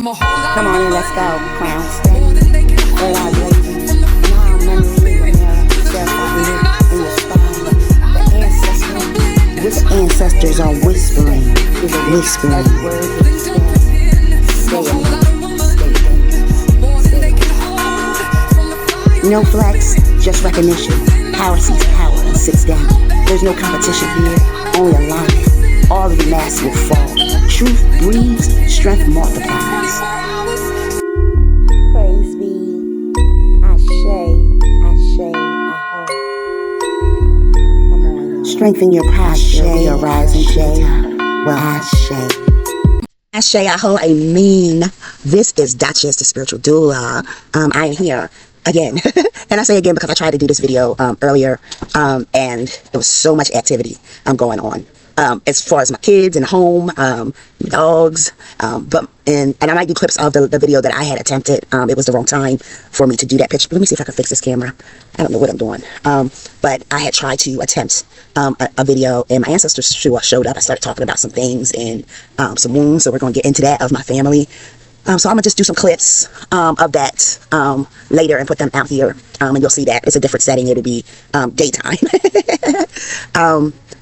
Come on in, let's go. Crown steady, third eye blazing. Now memory in the mirror, self-lit in your spine. The ancestors, which ancestors are whispering, whispering. No flex, just recognition. Power seeks power and sits down. There's no competition here, only alignment. All of the mass will fall. Truth breeds, strength multiplies. Praise be. Ashe, Ashe, Aho. Come on. Strengthen your posture, your rising shade. Well, Ashe. Ashe, Aho, Amen. This is Duchess, the spiritual doula. I am here again. And I say again because I tried to do this video earlier, and there was so much activity going on. As far as my kids and home, dogs, and I might do clips of the video that I had attempted. It was the wrong time for me to do that picture. Let me see if I can fix this camera. I don't know what I'm doing. But I had tried to attempt a video, and my ancestors showed up. I started talking about some things and some wounds, so we're going to get into that of my family. So I'm going to just do some clips of that later and put them out here, and you'll see that. It's a different setting. It'll be daytime.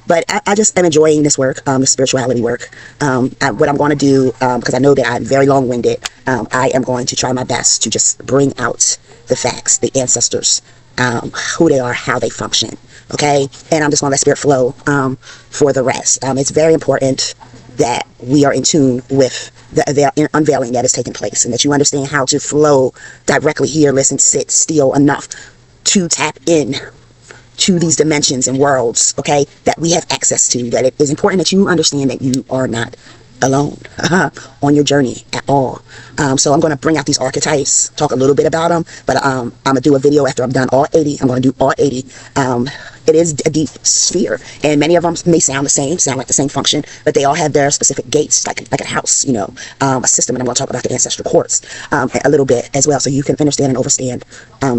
But I just am enjoying this work, the spirituality work. What I'm going to do, because I know that I'm very long-winded, I am going to try my best to just bring out the facts, the ancestors, who they are, how they function, okay? And I'm just going to let spirit flow for the rest. It's very important that we are in tune with the unveiling that is taking place, and that you understand how to flow directly here, listen, sit still enough to tap in to these dimensions and worlds, okay, that we have access to. That it is important that you understand that you are not alone on your journey at all. So I'm going to bring out these archetypes, talk a little bit about them, but I'm going to do a video after I've done all 80. I'm going to do all 80. It is a deep sphere, and many of them may sound the same, sound like the same function, but they all have their specific gates, like a house, you know, a system. And I'm going to talk about the ancestral courts a little bit as well, so you can understand and understand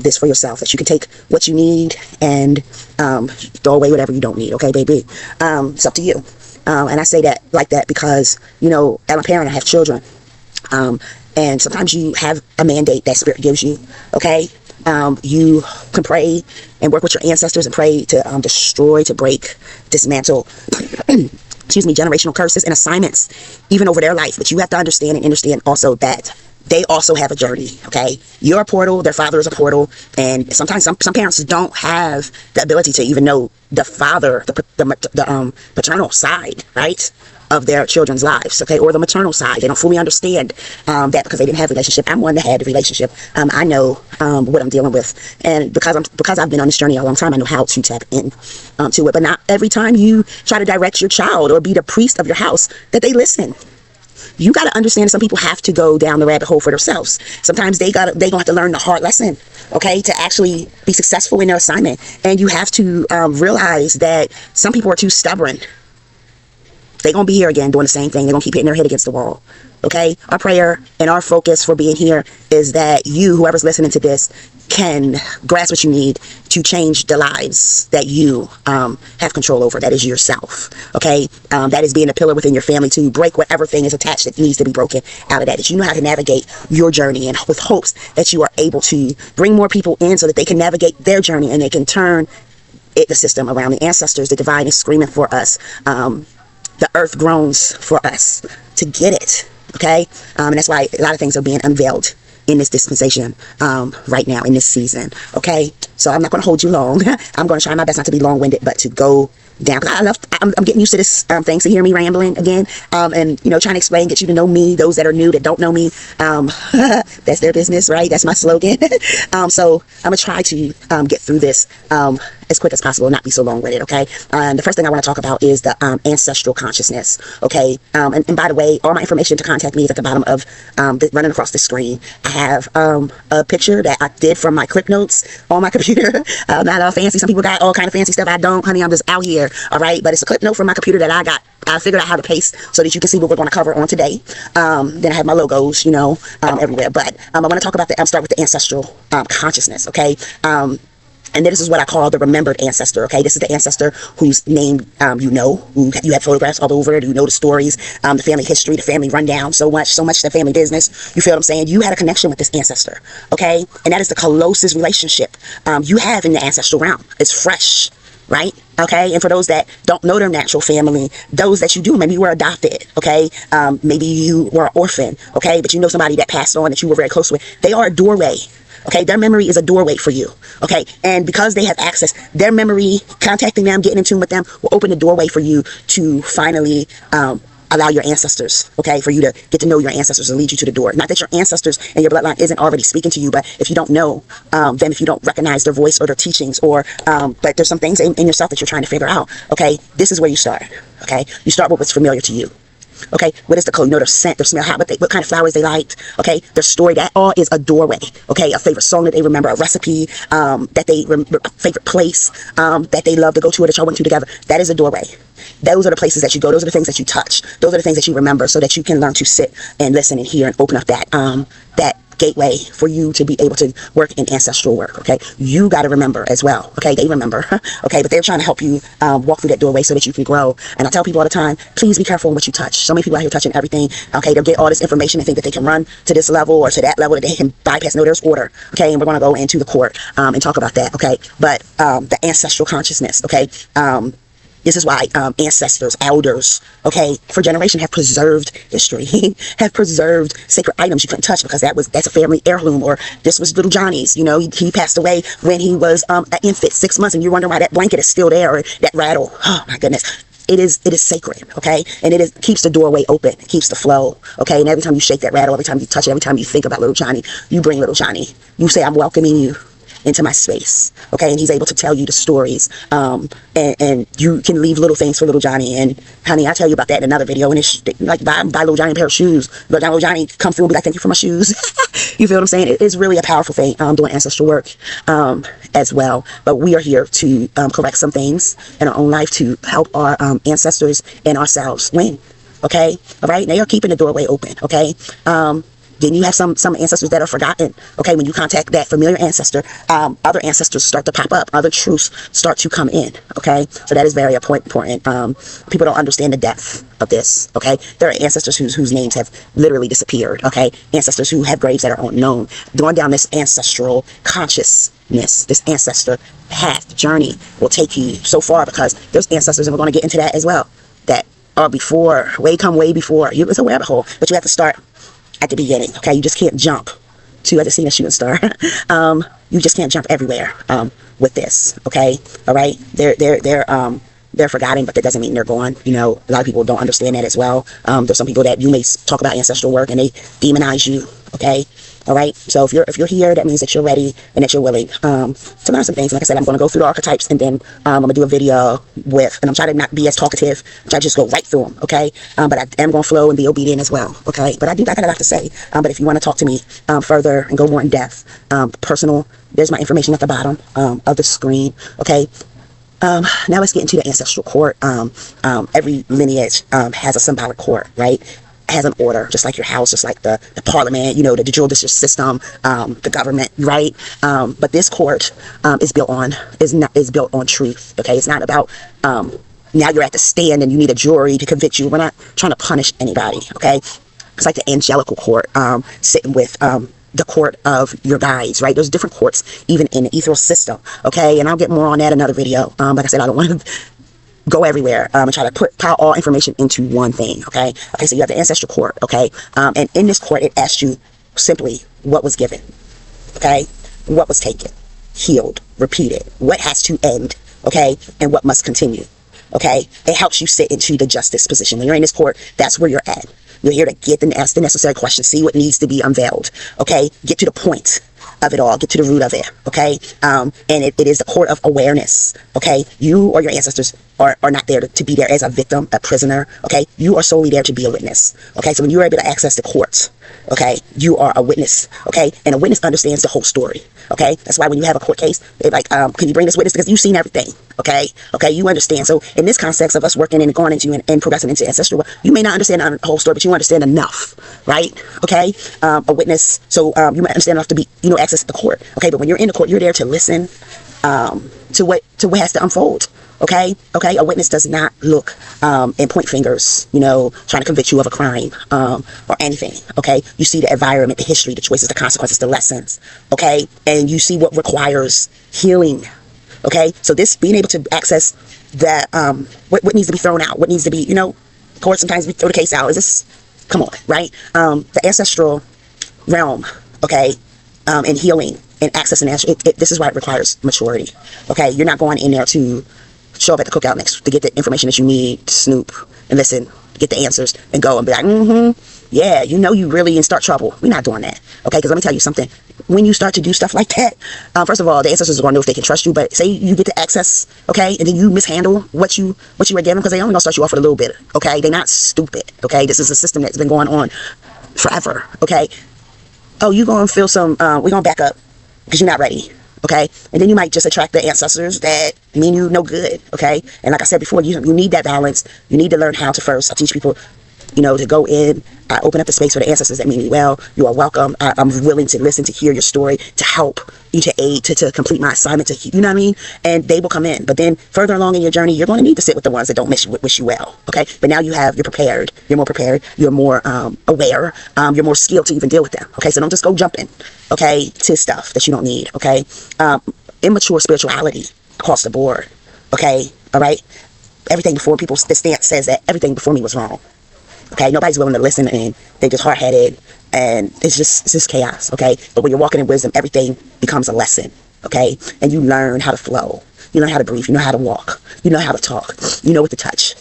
this for yourself, that you can take what you need and throw away whatever you don't need, okay, baby? It's up to you. And I say that like that because, you know, as a parent, I have children. And sometimes you have a mandate that spirit gives you, okay? You can pray and work with your ancestors and pray to destroy, to break, dismantle, excuse me, generational curses and assignments, even over their life. But you have to understand and understand also that they also have a journey, okay? You're a portal, their father is a portal, and sometimes some parents don't have the ability to even know the father, the paternal side, right, of their children's lives, okay, or the maternal side. They don't fully understand that because they didn't have a relationship. I'm one that had a relationship. I know what I'm dealing with, and because I've been on this journey a long time, I know how to tap in to it. But not every time you try to direct your child or be the priest of your house that they listen. You got to understand some people have to go down the rabbit hole for themselves. Sometimes they gonna have to learn the hard lesson, okay, to actually be successful in their assignment. And you have to realize that some people are too stubborn. They're going to be here again doing the same thing. They're going to keep hitting their head against the wall, okay? Our prayer and our focus for being here is that you, whoever's listening to this, can grasp what you need to change the lives that you have control over. That is yourself, okay? That is being a pillar within your family to break whatever thing is attached that needs to be broken out of that. That you know how to navigate your journey, and with hopes that you are able to bring more people in so that they can navigate their journey and they can turn the system around. The ancestors, the divine is screaming for us. The earth groans for us to get it, okay? And that's why a lot of things are being unveiled in this dispensation right now, in this season, okay? So I'm not going to hold you long. I'm going to try my best not to be long-winded, but to go down. I'm getting used to this thing, so hear me rambling again, and, you know, trying to explain, get you to know me. Those that are new, that don't know me, that's their business, right? That's my slogan. So I'm going to try to get through this as quick as possible, not be so long-winded, okay? The first thing I want to talk about is the ancestral consciousness, okay? And by the way, all my information to contact me is at the bottom of running across the screen. I have a picture that I did from my clip notes on my computer. Not all fancy. Some people got all kind of fancy stuff. I don't, honey. I'm just out here, all right? But it's a clip note from my computer that I got. I figured out how to paste so that you can see what we're going to cover on today. Then I have my logos, you know, everywhere. But I want to talk about start with the ancestral consciousness, okay? And this is what I call the remembered ancestor, okay? This is the ancestor whose name who you have photographs all over it, you know the stories, the family history, the family rundown, so much the family business. You feel what I'm saying? You had a connection with this ancestor, okay? And that is the closest relationship you have in the ancestral realm. It's fresh, right? Okay, and for those that don't know their natural family, those that you do, maybe you were adopted, okay? Maybe you were an orphan, okay? But you know somebody that passed on that you were very close with. They are a doorway. Okay, their memory is a doorway for you. Okay, and because they have access, their memory, contacting them, getting in tune with them, will open the doorway for you to finally allow your ancestors, okay, for you to get to know your ancestors and lead you to the door. Not that your ancestors and your bloodline isn't already speaking to you, but if you don't know them, if you don't recognize their voice or their teachings, or but there's some things in yourself that you're trying to figure out, okay, this is where you start. Okay, you start with what's familiar to you. Okay, what is the code? You know, their scent, their smell, what kind of flowers they liked. Okay, their story, that all is a doorway. Okay, a favorite song that they remember, a recipe that they remember, a favorite place that they love to go to or that y'all went to together. That is a doorway. Those are the places that you go. Those are the things that you touch. Those are the things that you remember, so that you can learn to sit and listen and hear and open up that that gateway for you to be able to work in ancestral work. Okay, you got to remember as well. Okay, they remember. Okay, but they're trying to help you walk through that doorway so that you can grow. And I tell people all the time, please be careful in what you touch. So many people out here touching everything. Okay, they'll get all this information and think that they can run to this level or to that level, that they can bypass. No, there's order. Okay, and we're going to go into the court and talk about that. Okay, but the ancestral consciousness. Okay, this is why ancestors, elders, okay, for generations have preserved history, have preserved sacred items you couldn't touch because that's a family heirloom. Or this was little Johnny's, you know, he passed away when he was an infant, 6 months, and you're wondering why that blanket is still there, or that rattle. Oh my goodness. It is sacred, okay? And it keeps the doorway open, it keeps the flow, okay? And every time you shake that rattle, every time you touch it, every time you think about little Johnny, you bring little Johnny. You say, I'm welcoming you into my space, okay? And he's able to tell you the stories, and you can leave little things for little Johnny. And honey, I'll tell you about that in another video. And it's like buy little Johnny a pair of shoes, but little Johnny come through and be like, thank you for my shoes. You feel what I'm saying? It is really a powerful thing doing ancestral work as well. But we are here to correct some things in our own life to help our ancestors and ourselves win. Okay, all right? They are keeping the doorway open. Okay. Then you have some ancestors that are forgotten. Okay, when you contact that familiar ancestor, other ancestors start to pop up, other truths start to come in. Okay, so that is very important. People don't understand the depth of this. Okay, there are ancestors whose names have literally disappeared. Okay, ancestors who have graves that are unknown. Going down this ancestral consciousness, this ancestor path journey will take you so far, because there's ancestors, and we're going to get into that as well, that are before, way before you. It's a rabbit hole, but you have to start at the beginning. Okay, you just can't jump to, I just seen a shooting star. You just can't jump everywhere with this. Okay, all right, they're forgotten, but that doesn't mean they're gone. You know, a lot of people don't understand that as well. There's some people that you may talk about ancestral work and they demonize you. Okay, all right, so if you're here, that means that you're ready and that you're willing to learn some things. Like I said, I'm going to go through the archetypes, and then I'm going to do a video with, and I'm trying to not be as talkative, I'm trying to just go right through them. Okay, but I am going to flow and be obedient as well. Okay, but I do got a lot to say. But if you want to talk to me further and go more in depth, personal, there's my information at the bottom of the screen. Okay. Now let's get into the ancestral court. Every lineage has a symbolic court, right? Has an order, just like your house, just like the parliament, you know, the judicial system, the government, right? But this court is built on truth. Okay, it's not about now you're at the stand and you need a jury to convict you. We're not trying to punish anybody. Okay, it's like the angelical court, sitting with the court of your guides, right? There's different courts even in the ethereal system. Okay, and I'll get more on that in another video. Like I said, I don't want to go everywhere and try to pile all information into one thing. Okay, so you have the ancestral court. Okay, and in this court, it asks you simply what was given. Okay, what was taken, healed, repeated, what has to end. Okay, and what must continue. Okay, it helps you sit into the justice position. When you're in this court, that's where you're at. You're here to ask the necessary questions, see what needs to be unveiled. Okay, get to the point of it all, get to the root of it. Okay, and it is the court of awareness. Okay, you or your ancestors are not there to be there as a victim, a prisoner. Okay, you are solely there to be a witness. Okay, so when you're able to access the courts, okay, you are a witness. Okay, and a witness understands the whole story. Okay, that's why when you have a court case, they're like, can you bring this witness, because you've seen everything. Okay, you understand. So in this context of us working and going into and progressing into ancestral work, you may not understand the whole story, but you understand enough, right? Okay, a witness, so you might understand enough to be, access to the court. Okay, but when you're in the court, you're there to listen, to what has to unfold. Okay, a witness does not look and point fingers, you know, trying to convict you of a crime or anything. Okay, you see the environment, the history, the choices, the consequences, the lessons. Okay, and you see what requires healing. Okay, so this being able to access that what needs to be thrown out, what needs to be, you know, of course sometimes we throw the case out. Is this, come on, right? The ancestral realm, okay, and healing and accessing this is why it requires maturity. Okay, you're not going in there to show up at the cookout next to get the information that you need to snoop and listen, get the answers and go and be like, yeah, you know, you really in start trouble. We're not doing that. Okay, because let me tell you something. When you start to do stuff like that, first of all, the ancestors are going to know if they can trust you. But say you get to access, okay, and then you mishandle what you were given, because they only gonna start you off with a little bit. Okay, they're not stupid. Okay, this is a system that's been going on forever. Okay, oh, you gonna feel some? We're gonna back up because you're not ready. Okay, and then you might just attract the ancestors that mean you no good. Okay, and like I said before, you need that balance. You need to learn how to first. I teach people, you know, to go in. I open up the space for the ancestors that mean me well. You are welcome. I'm willing to listen, to hear your story, to help you, to aid, to complete my assignment, to, you know what I mean? And they will come in. But then further along in your journey, you're going to need to sit with the ones that don't wish you well. Okay, but now you're prepared. You're more prepared. You're more aware. You're more skilled to even deal with them. Okay, so don't just go jumping, okay, to stuff that you don't need. Okay, immature spirituality across the board. Okay, all right. Everything before people, the stance says that everything before me was wrong. Okay, nobody's willing to listen, and they just hard-headed, and it's just chaos. Okay, but when you're walking in wisdom, everything becomes a lesson. Okay, and you learn how to flow. You learn how to breathe. You know how to walk. You know how to talk. You know what to touch.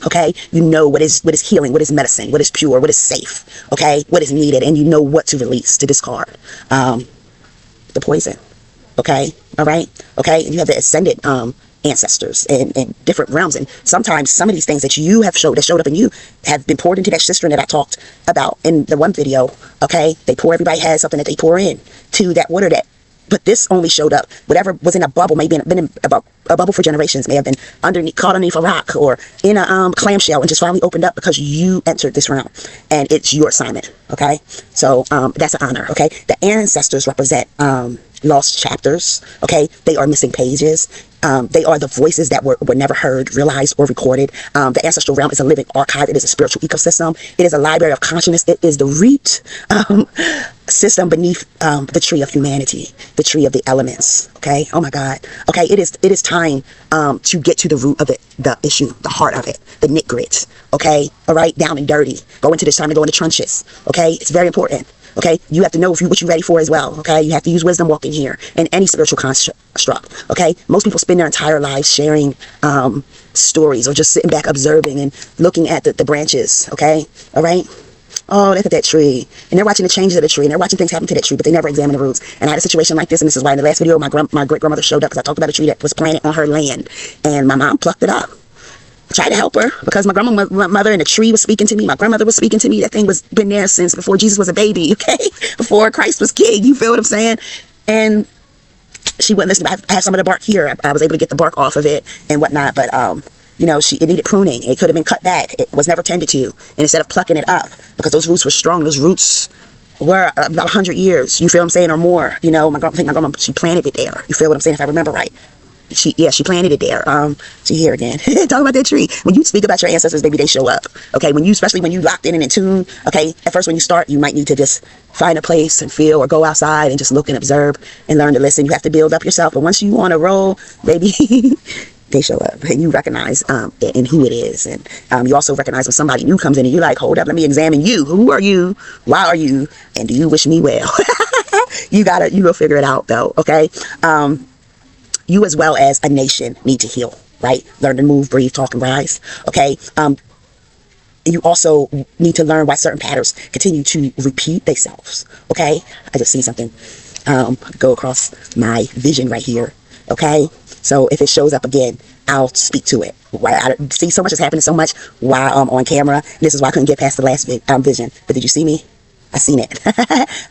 Okay, you know what is healing, what is medicine, what is pure, what is safe. Okay, what is needed, and you know what to release, to discard. The poison. Okay, all right. Okay, and you have the ascended ancestors in different realms, and sometimes some of these things that you have showed up in you have been poured into that cistern that I talked about in the one video. Okay, everybody has something that they pour in to that water, but this only showed up, whatever was in a bubble, maybe been in a bubble for generations, may have been caught underneath a rock or in a clamshell, and just finally opened up because you entered this realm, and it's your assignment. Okay, so that's an honor. Okay, the ancestors represent lost chapters. Okay, they are missing pages. They are the voices that were never heard, realized, or recorded. The ancestral realm is a living archive. It is a spiritual ecosystem. It is a library of consciousness. It is the root system beneath the tree of humanity, the tree of the elements. Okay, oh my God. Okay, it is time to get to the root of it, the issue, the heart of it, the knit grit. Okay, all right, down and dirty. Go into this time to go into trenches. Okay, it's very important. Okay, you have to know what you're ready for as well. Okay, you have to use wisdom walking here and any spiritual construct. Okay, most people spend their entire lives sharing stories or just sitting back observing and looking at the branches. Okay, all right. Oh, look at that tree, and they're watching the changes of the tree, and they're watching things happen to that tree, but they never examine the roots. And I had a situation like this, and this is why in the last video my great grandmother showed up, because I talked about a tree that was planted on her land, and my mom plucked it up. Tried to help her because my grandmother and the tree was speaking to me. My grandmother was speaking to me. That thing was been there since before Jesus was a baby. Okay, before Christ was king. You feel what I'm saying? And she wouldn't listen. I have some of the bark here. I was able to get the bark off of it and whatnot. But you know, it needed pruning. It could have been cut back. It was never tended to. And instead of plucking it up, because those roots were strong. Those roots were about 100 years. You feel what I'm saying, or more. You know, I think my grandma, she planted it there. You feel what I'm saying? If I remember right. She planted it there. See here again. Talk about that tree. When you speak about your ancestors, baby, they show up. Okay, especially when you locked in and in tune. Okay, at first when you start, you might need to just find a place and feel, or go outside and just look and observe and learn to listen. You have to build up yourself. But once you on a roll, baby, they show up, and you recognize in who it is, and you also recognize when somebody new comes in, and you're like, hold up, let me examine you. Who are you? Why are you? And do you wish me well? You will figure it out though. Okay. You as well as a nation need to heal, right? Learn to move, breathe, talk, and rise. Okay. You also need to learn why certain patterns continue to repeat themselves. Okay. I just see something go across my vision right here. Okay. So if it shows up again, I'll speak to it. I see so much is happening so much while I'm on camera. This is why I couldn't get past the last vision. But did you see me? I seen it,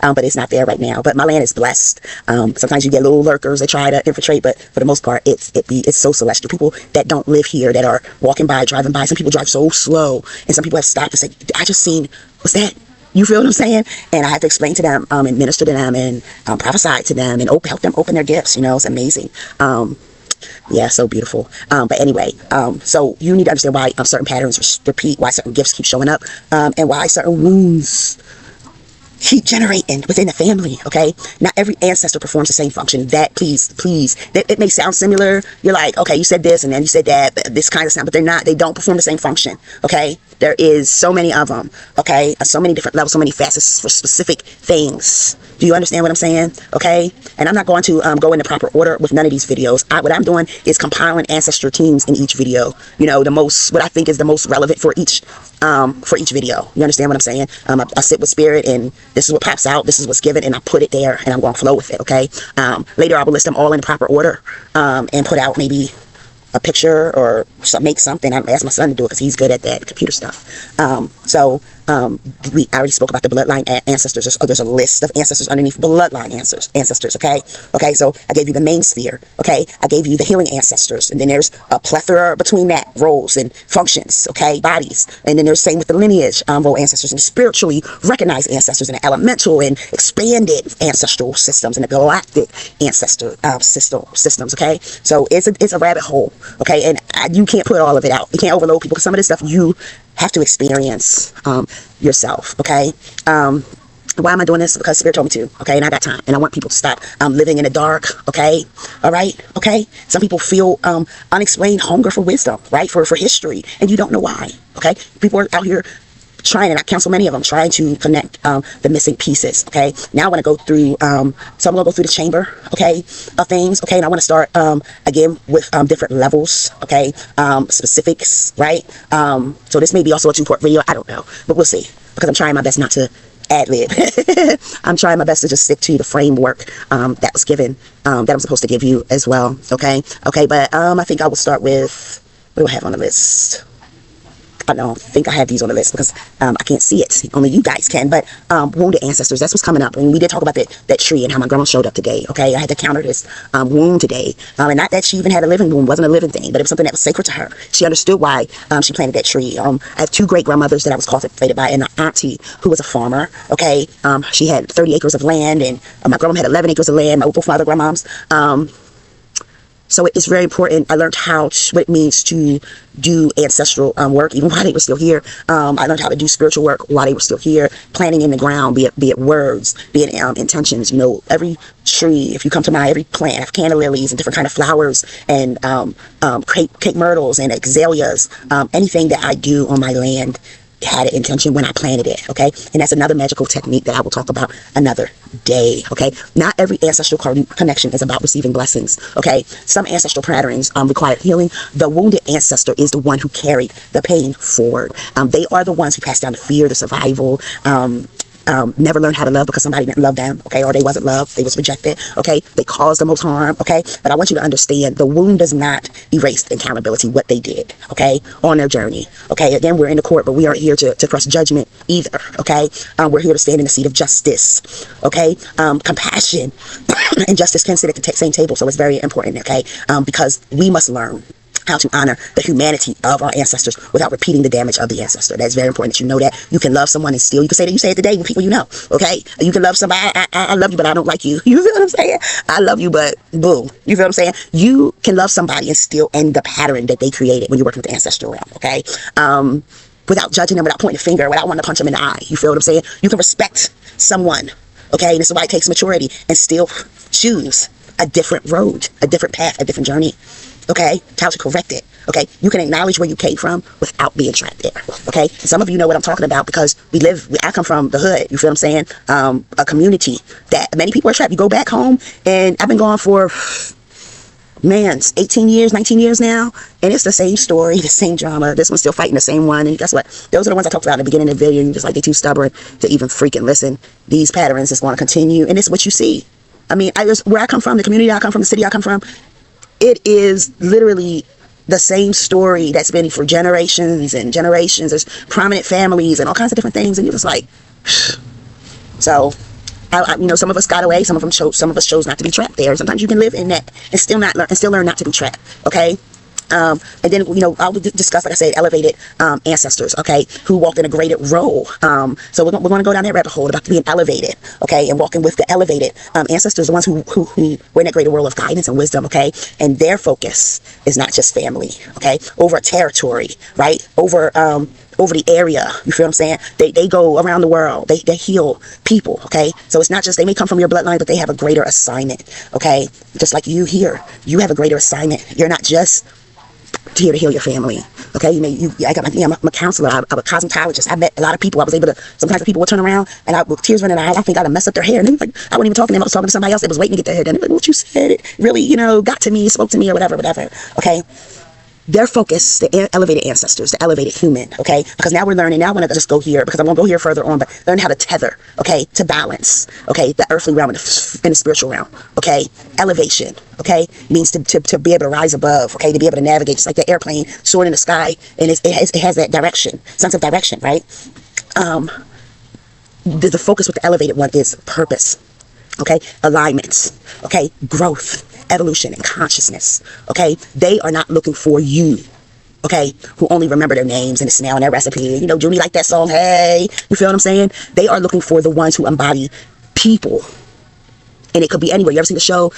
but it's not there right now. But my land is blessed. Sometimes you get little lurkers that try to infiltrate, but for the most part, it's so celestial. People that don't live here, that are walking by, driving by. Some people drive so slow, and some people have stopped and said, "I just seen, what's that? You feel what I'm saying? And I had to explain to them and minister to them and prophesy to them and help them open their gifts. You know, it's amazing. Yeah, so beautiful. But anyway, so you need to understand why certain patterns repeat, why certain gifts keep showing up, and why certain wounds keep generating within the family. Okay, not every ancestor performs the same function. That please, that it may sound similar. You're like, okay, you said this and then you said that, this kind of sound, but they're not. They don't perform the same function. Okay, there is so many of them. Okay, so many different levels, so many facets for specific things. Do you understand what I'm saying? Okay, and I'm not going to go in the proper order with none of these videos. What I'm doing is compiling ancestor teams in each video. You know, what I think is the most relevant for each video. You understand what I'm saying? I sit with spirit, and this is what pops out, this is what's given, and I put it there, and I'm going to flow with it. Okay, later I will list them all in the proper order, and put out maybe a picture or make something. I'm ask my son to do it because he's good at that computer stuff. I already spoke about the bloodline ancestors. There's a list of ancestors underneath bloodline ancestors. Okay, so I gave you the main sphere. Okay, I gave you the healing ancestors, and then there's a plethora between that, roles and functions. Okay, bodies, and then there's same with the lineage role ancestors, and the spiritually recognized ancestors, and the elemental and expanded ancestral systems, and the galactic ancestor systems. Okay, so it's a rabbit hole. Okay, and you can't put all of it out. You can't overload people because some of this stuff you have to experience yourself. Okay, why am I doing this? Because Spirit told me to. Okay, and I got time, and I want people to stop living in the dark. Okay, all right. Okay, some people feel unexplained hunger for wisdom, right, for history, and you don't know why. Okay, people are out here trying, and I counsel many of them, trying to connect the missing pieces. Okay, now I want to go through so I'm going to go through the chamber, okay, of things. Okay, and I want to start again with different levels. Okay, specifics, right? So this may be also a 2-part video, I don't know, but we'll see, because I'm trying my best not to ad-lib. I'm trying my best to just stick to the framework that was given, that I'm supposed to give you as well. Okay, but I think I will start with, what do I have on the list? I don't think I have these on the list because I can't see it. Only you guys can. But wounded ancestors, that's what's coming up. And we did talk about that tree and how my grandma showed up today. Okay, I had to counter this wound today. And not that she even had a living wound, wasn't a living thing, but it was something that was sacred to her. She understood why she planted that tree. I have 2 great grandmothers that I was cultivated by, and an auntie who was a farmer. Okay, she had 30 acres of land, and my grandma had 11 acres of land. Both my other grandmoms. So it's very important. I learned what it means to do ancestral work, even while they were still here. I learned how to do spiritual work while they were still here, planting in the ground, be it words, be it intentions. You know, every tree, if you come to every plant, I have canna lilies and different kind of flowers, and cape myrtles and azaleas. Anything that I do on my land had an intention when I planted it. Okay, and that's another magical technique that I will talk about another day. Okay, not every ancestral connection is about receiving blessings. Okay, some ancestral patterns require healing. The wounded ancestor is the one who carried the pain forward. They are the ones who passed down the fear, the survival, never learned how to love because somebody didn't love them. Okay, or they wasn't loved, they was rejected. Okay, they caused the most harm. Okay, but I want you to understand, the wound does not erase accountability, what they did, okay, on their journey. Okay, again, we're in the court, but we aren't here to press judgment either. Okay, we're here to stand in the seat of justice. Okay, compassion and justice can sit at the same table, so it's very important. Okay, because we must learn how to honor the humanity of our ancestors without repeating the damage of the ancestor. That's very important that you know that. You can love someone and still, you can say that you say it today with people you know. Okay, you can love somebody. I love you, but I don't like you. You feel what I'm saying? I love you, but boom. You feel what I'm saying? You can love somebody and still end the pattern that they created when you're working with the ancestral realm. Okay, without judging them, without pointing a finger, without wanting to punch them in the eye. You feel what I'm saying? You can respect someone. Okay, this is why it takes maturity, and still choose a different road, a different path, a different journey. Okay, how to correct it. Okay, you can acknowledge where you came from without being trapped there. Okay, some of you know what I'm talking about because I come from the hood. You feel what I'm saying? A community that many people are trapped. You go back home, and I've been gone for 18 years, 19 years now, and it's the same story, the same drama. This one's still fighting the same one, and guess what? Those are the ones I talked about in the beginning of the video. And just like they're too stubborn to even freaking listen. These patterns is going to continue, and it's what you see. I mean, where I come from, the community I come from, the city I come from, it is literally the same story that's been for generations and generations. There's prominent families and all kinds of different things, and you're just like, so, you know, some of us got away, some of us chose not to be trapped there. Sometimes you can live in that and still learn not to be trapped. Okay, And then, I'll discuss, like I said, elevated ancestors, okay, who walked in a greater role. So we're going to go down that rabbit hole about being elevated, okay, and walking with the elevated ancestors, the ones who were in a greater role of guidance and wisdom, okay, and their focus is not just family, okay, over a territory, right, over the area, you feel what I'm saying? They go around the world, they heal people, okay? So it's not just, they may come from your bloodline, but they have a greater assignment, okay? Just like you here, you have a greater assignment. You're not just here to heal your family, okay? I'm a counselor, I'm a cosmetologist. I met a lot of people. I was able to, sometimes people would turn around and with tears running out, I think I'd mess up their hair. And they were like, I wasn't even talking to them, I was talking to somebody else that was waiting to get their hair done. Like, what you said, it really, got to me, spoke to me, or whatever, okay? Their focus, the elevated ancestors, the elevated human, okay? Because now we're learning, now I want to just go here, because I'm going to go here further on, but learn how to tether, okay, to balance, okay, the earthly realm and the spiritual realm, okay? Elevation, okay, means to be able to rise above, okay, to be able to navigate, just like the airplane soaring in the sky, and it has that direction, sense of direction, right? The focus with the elevated one is purpose, okay, alignments, okay, growth, evolution, and consciousness, okay? They are not looking for you, okay, who only remember their names and the smell and their recipe. Junie like that song, hey, you feel what I'm saying? They are looking for the ones who embody people, and it could be anywhere. You ever see the show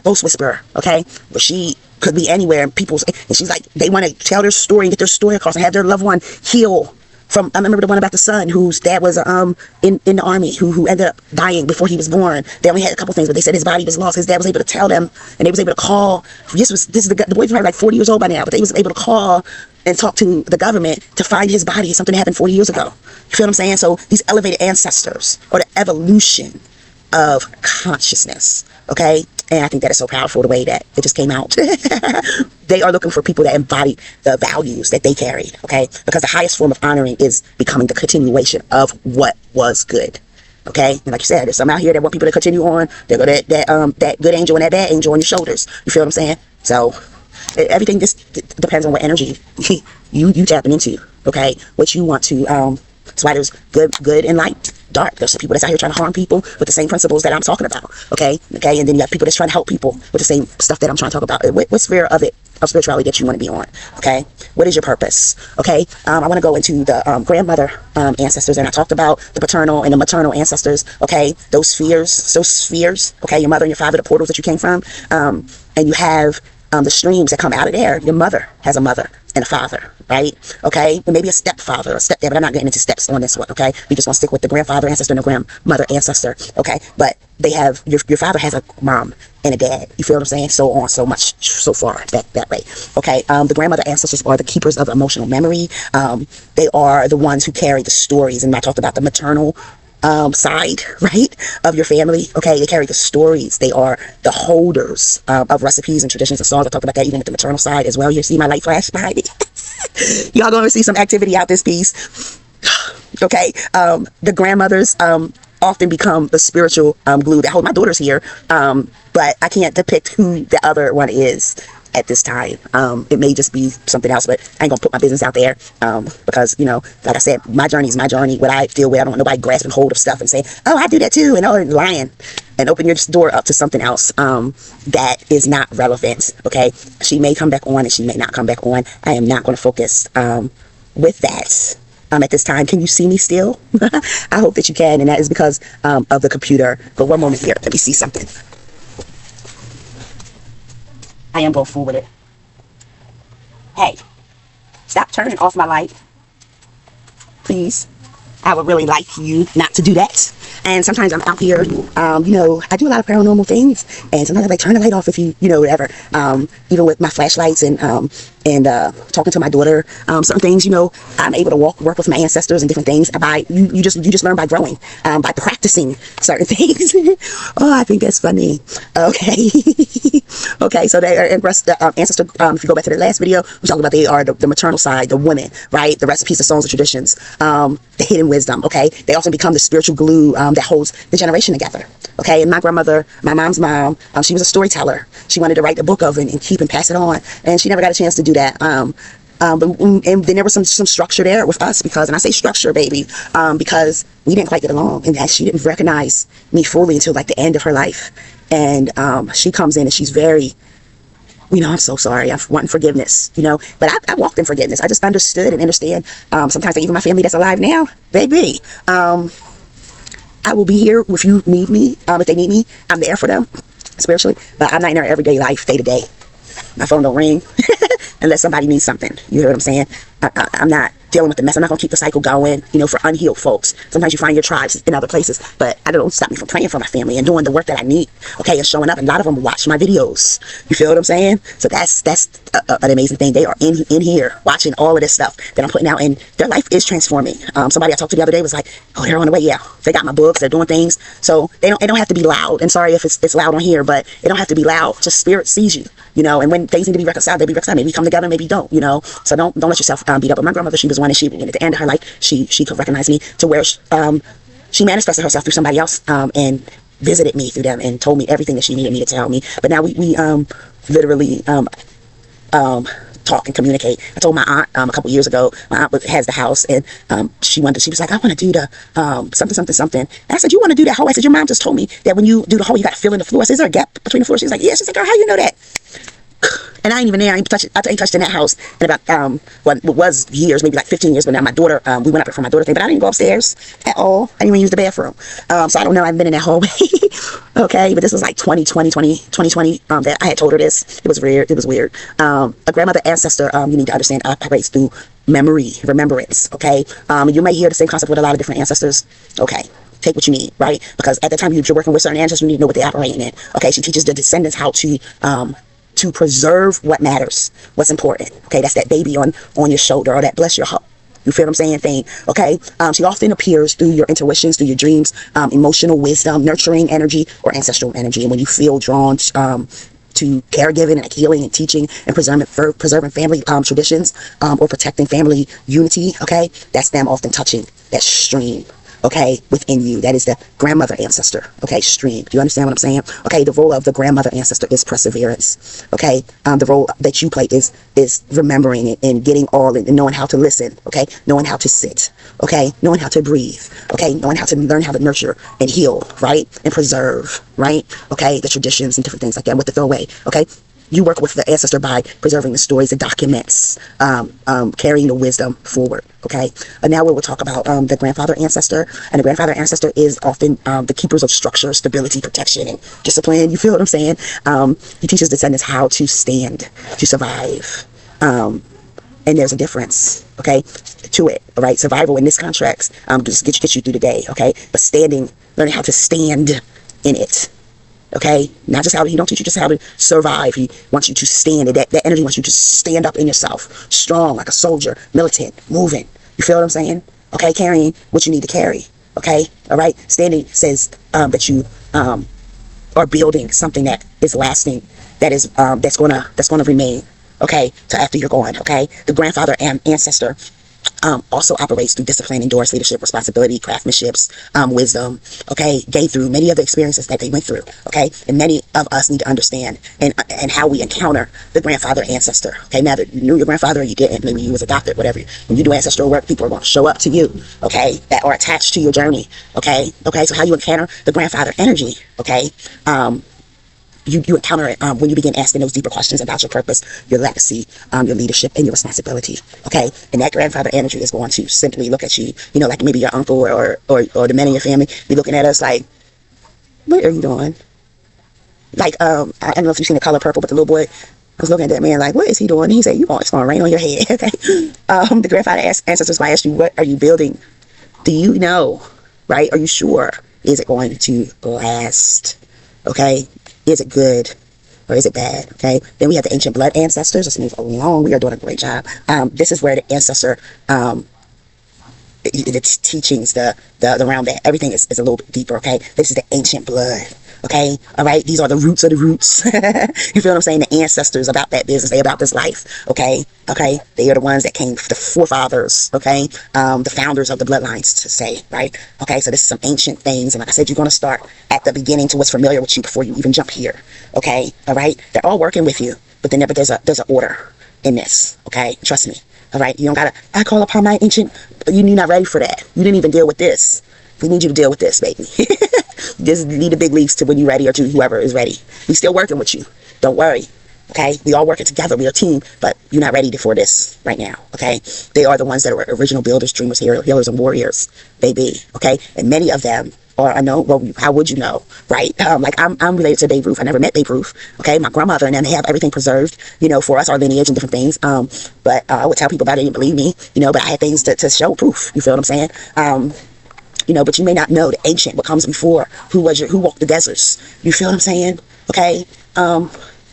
Ghost Whisperer, okay, where she could be anywhere, and she's like, they want to tell their story and get their story across and have their loved one heal from, I remember the one about the son whose dad was in the army, who ended up dying before he was born. They only had a couple things, but they said his body was lost. His dad was able to tell them, and they was able to call. This is the boy was probably like 40 years old by now, but they was able to call and talk to the government to find his body. Something happened 40 years ago. You feel what I'm saying? So these elevated ancestors, or the evolution of consciousness, okay? And I think that is so powerful, the way that it just came out. They are looking for people that embody the values that they carried, okay? Because the highest form of honoring is becoming the continuation of what was good, okay? And like you said, there's some out here that want people to continue on. They go that good angel and that bad angel on your shoulders. You feel what I'm saying? So everything just depends on what energy you tapping into, okay? What you want to, that's why there's good and light, dark. There's some people that's out here trying to harm people with the same principles that I'm talking about, okay? And then you have people that's trying to help people with the same stuff that I'm trying to talk about. What sphere of spirituality that you want to be on, okay? What is your purpose, okay? I want to go into the grandmother ancestors, and I talked about the paternal and the maternal ancestors, okay? Those spheres, okay? Your mother and your father, the portals that you came from, and you have the streams that come out of there. Your mother has a mother and a father, right? Okay, and maybe a stepfather or stepdad, but I'm not getting into steps on this one, okay? We just want to stick with the grandfather ancestor and the grandmother ancestor, okay? But they have, your father has a mom and a dad, you feel what I'm saying? So on, so much, so far back that way, okay? The grandmother ancestors are the keepers of emotional memory. They are the ones who carry the stories, and I talked about the maternal side, right, of your family, okay? They carry the stories. They are the holders of recipes and traditions and songs. I talked about that even with the maternal side as well. You see my light flash behind me. Y'all gonna see some activity out this piece, okay? The grandmothers often become the spiritual glue that hold my daughters here, but I can't depict who the other one is at this time. It may just be something else, but I ain't gonna put my business out there, because like I said, my journey is my journey. What I deal with, I don't want nobody grasping hold of stuff and saying, oh, I do that too, and lying, and open your door up to something else that is not relevant, okay? She may come back on and she may not come back on. I am not going to focus with that at this time. Can you see me still? I hope that you can, and that is because of the computer. But one moment here, let me see something. I am going full with it. Hey, stop turning off my light, please. I would really like you not to do that. And sometimes I'm out here, I do a lot of paranormal things, and sometimes I like turn the light off if whatever. Even with my flashlights and talking to my daughter, certain things, I'm able to work with my ancestors and different things. You just learn by growing, by practicing certain things. Oh, I think that's funny. Okay. Okay, so they are ancestor. If you go back to the last video, we talked about they are the maternal side, the women, right? The recipes, the songs, the traditions, the hidden wisdom. Okay, they often become the spiritual glue that holds the generation together. Okay, and my grandmother, my mom's mom, she was a storyteller. She wanted to write the book of and keep and pass it on, and she never got a chance to do that. And then there was some structure there with us, and I say structure, baby, because we didn't quite get along, and she didn't recognize me fully until like the end of her life. And she comes in and she's very I'm so sorry. I want forgiveness, but I walked in forgiveness. I just understood and understand. Sometimes even my family that's alive now, baby, I will be here if you need me. If they need me, I'm there for them spiritually, but I'm not in their everyday life, day to day. My phone don't ring unless somebody needs something. You hear what I'm saying? I'm not dealing with the mess. I'm not going to keep the cycle going, for unhealed folks. Sometimes you find your tribes in other places, but I don't stop me from praying for my family and doing the work that I need, okay, and showing up. And a lot of them watch my videos. You feel what I'm saying? So that's an amazing thing. They are in here watching all of this stuff that I'm putting out, and their life is transforming. Somebody I talked to the other day was like, oh, they're on the way. Yeah, they got my books. They're doing things. So it don't have to be loud. And sorry if it's loud on here, but it don't have to be loud. Just spirit sees you, and when things need to be reconciled, they be reconciled. Maybe come together, maybe don't, So don't let yourself beat up. But my grandmother, she was one, and at the end of her life, she could recognize me to where she manifested herself through somebody else and visited me through them and told me everything that she needed me to tell me. But now we literally talk and communicate. I told my aunt a couple years ago. My aunt has the house, and she was like, I want to do the something. And I said, you want to do that hole? I said, your mom just told me that when you do the hole, you got to fill in the floor. I said, is there a gap between the floor? She's like, yeah. She's like, girl, how you know that? And I ain't even there. I ain't touched in that house in about what was years, maybe like 15 years. But now my daughter, we went up there for my daughter thing, but I didn't go upstairs at all. I didn't even use the bathroom. So I don't know. I've been in that hallway. Okay, but this was like 2020. That I had told her this. It was weird. A grandmother ancestor. You need to understand operates through memory, remembrance. Okay. You may hear the same concept with a lot of different ancestors. Okay. Take what you need, right? Because at the time you're working with certain ancestors, you need to know what they're operating in. Okay. She teaches the descendants how to preserve what matters, what's important. Okay, that's that baby on your shoulder, or that bless your heart. You feel what I'm saying? Thing. Okay. She often appears through your intuitions, through your dreams, emotional wisdom, nurturing energy, or ancestral energy. And when you feel drawn to caregiving and healing and teaching and preserving family traditions, or protecting family unity, okay, that's them often touching that stream. Okay, within you. That is the grandmother ancestor. Okay, stream. Do you understand what I'm saying? Okay, the role of the grandmother ancestor is perseverance. Okay, the role that you play is remembering it and getting all in and knowing how to listen. Okay, knowing how to sit. Okay, knowing how to breathe. Okay, knowing how to learn how to nurture and heal, right, and preserve, right. Okay, the traditions and different things like that. What to throw away. Okay. You work with the ancestor by preserving the stories, the documents, carrying the wisdom forward, okay? And now we will talk about the grandfather ancestor. And the grandfather ancestor is often the keepers of structure, stability, protection, and discipline. You feel what I'm saying? He teaches descendants how to stand, to survive. And there's a difference, okay, to it, all right? Survival in this contract just get you through the day, okay? But standing, learning how to stand in it. Okay, not just he don't teach you just how to survive. He wants you to stand. That energy wants you to stand up in yourself, strong like a soldier, militant, moving. You feel what I'm saying? Okay, carrying what you need to carry. Okay, all right. Standing says that you are building something that is lasting, that's gonna remain. Okay, till after you're gone. Okay, the grandfather and ancestor also operates through discipline, endurance, leadership, responsibility, craftsmanships, wisdom, okay, gained through many of the experiences that they went through, okay, and many of us need to understand and how we encounter the grandfather ancestor, okay, now you knew your grandfather or you didn't, maybe you was adopted, whatever, when you do ancestral work, people are going to show up to you, okay, that are attached to your journey, okay, so how you encounter the grandfather energy, okay, you encounter it when you begin asking those deeper questions about your purpose, your legacy, your leadership, and your responsibility. Okay, and that grandfather energy is going to simply look at you, like maybe your uncle or the men in your family be looking at us like, "What are you doing?" Like I don't know if you've seen The Color Purple, but the little boy was looking at that man like, "What is he doing?" He said, "It's going to rain on your head." Okay, the grandfather ancestors might ask you, "What are you building? Do you know? Right? Are you sure? Is it going to last?" Okay. Is it good or is it bad? Okay. Then we have the ancient blood ancestors. Let's move along. We are doing a great job. This is where the ancestor, the teachings, the around that everything is a little bit deeper. Okay. This is the ancient blood. Okay. All right. These are the roots of the roots. You feel what I'm saying? The ancestors about that business. They about this life. Okay. Okay. They are the ones that came, the forefathers. Okay. The founders of the bloodlines, to say, right? Okay. So this is some ancient things. And like I said, you're going to start at the beginning to what's familiar with you before you even jump here. Okay. All right. They're all working with you, but there's an order in this. Okay. Trust me. All right. You don't gotta, I call upon my ancient, you're not ready for that. You didn't even deal with this. We need you to deal with this, baby. Just need the big leagues to when you're ready, or to whoever is ready. We're still working with you. Don't worry. Okay, we all working together. We're a team, but you're not ready for this right now. Okay, they are the ones that are original builders, dreamers, healers, and warriors, baby. Okay, and many of them are unknown. Well, how would you know, right? Like I'm related to Babe Ruth. I never met Babe Ruth. Okay, my grandmother and them, they have everything preserved, you know, for us, our lineage and different things. But I would tell people about it, they didn't believe me, you know. But I had things to show proof. You feel what I'm saying? You know, but you may not know the ancient, what comes before, who walked the deserts. You feel what I'm saying? Okay.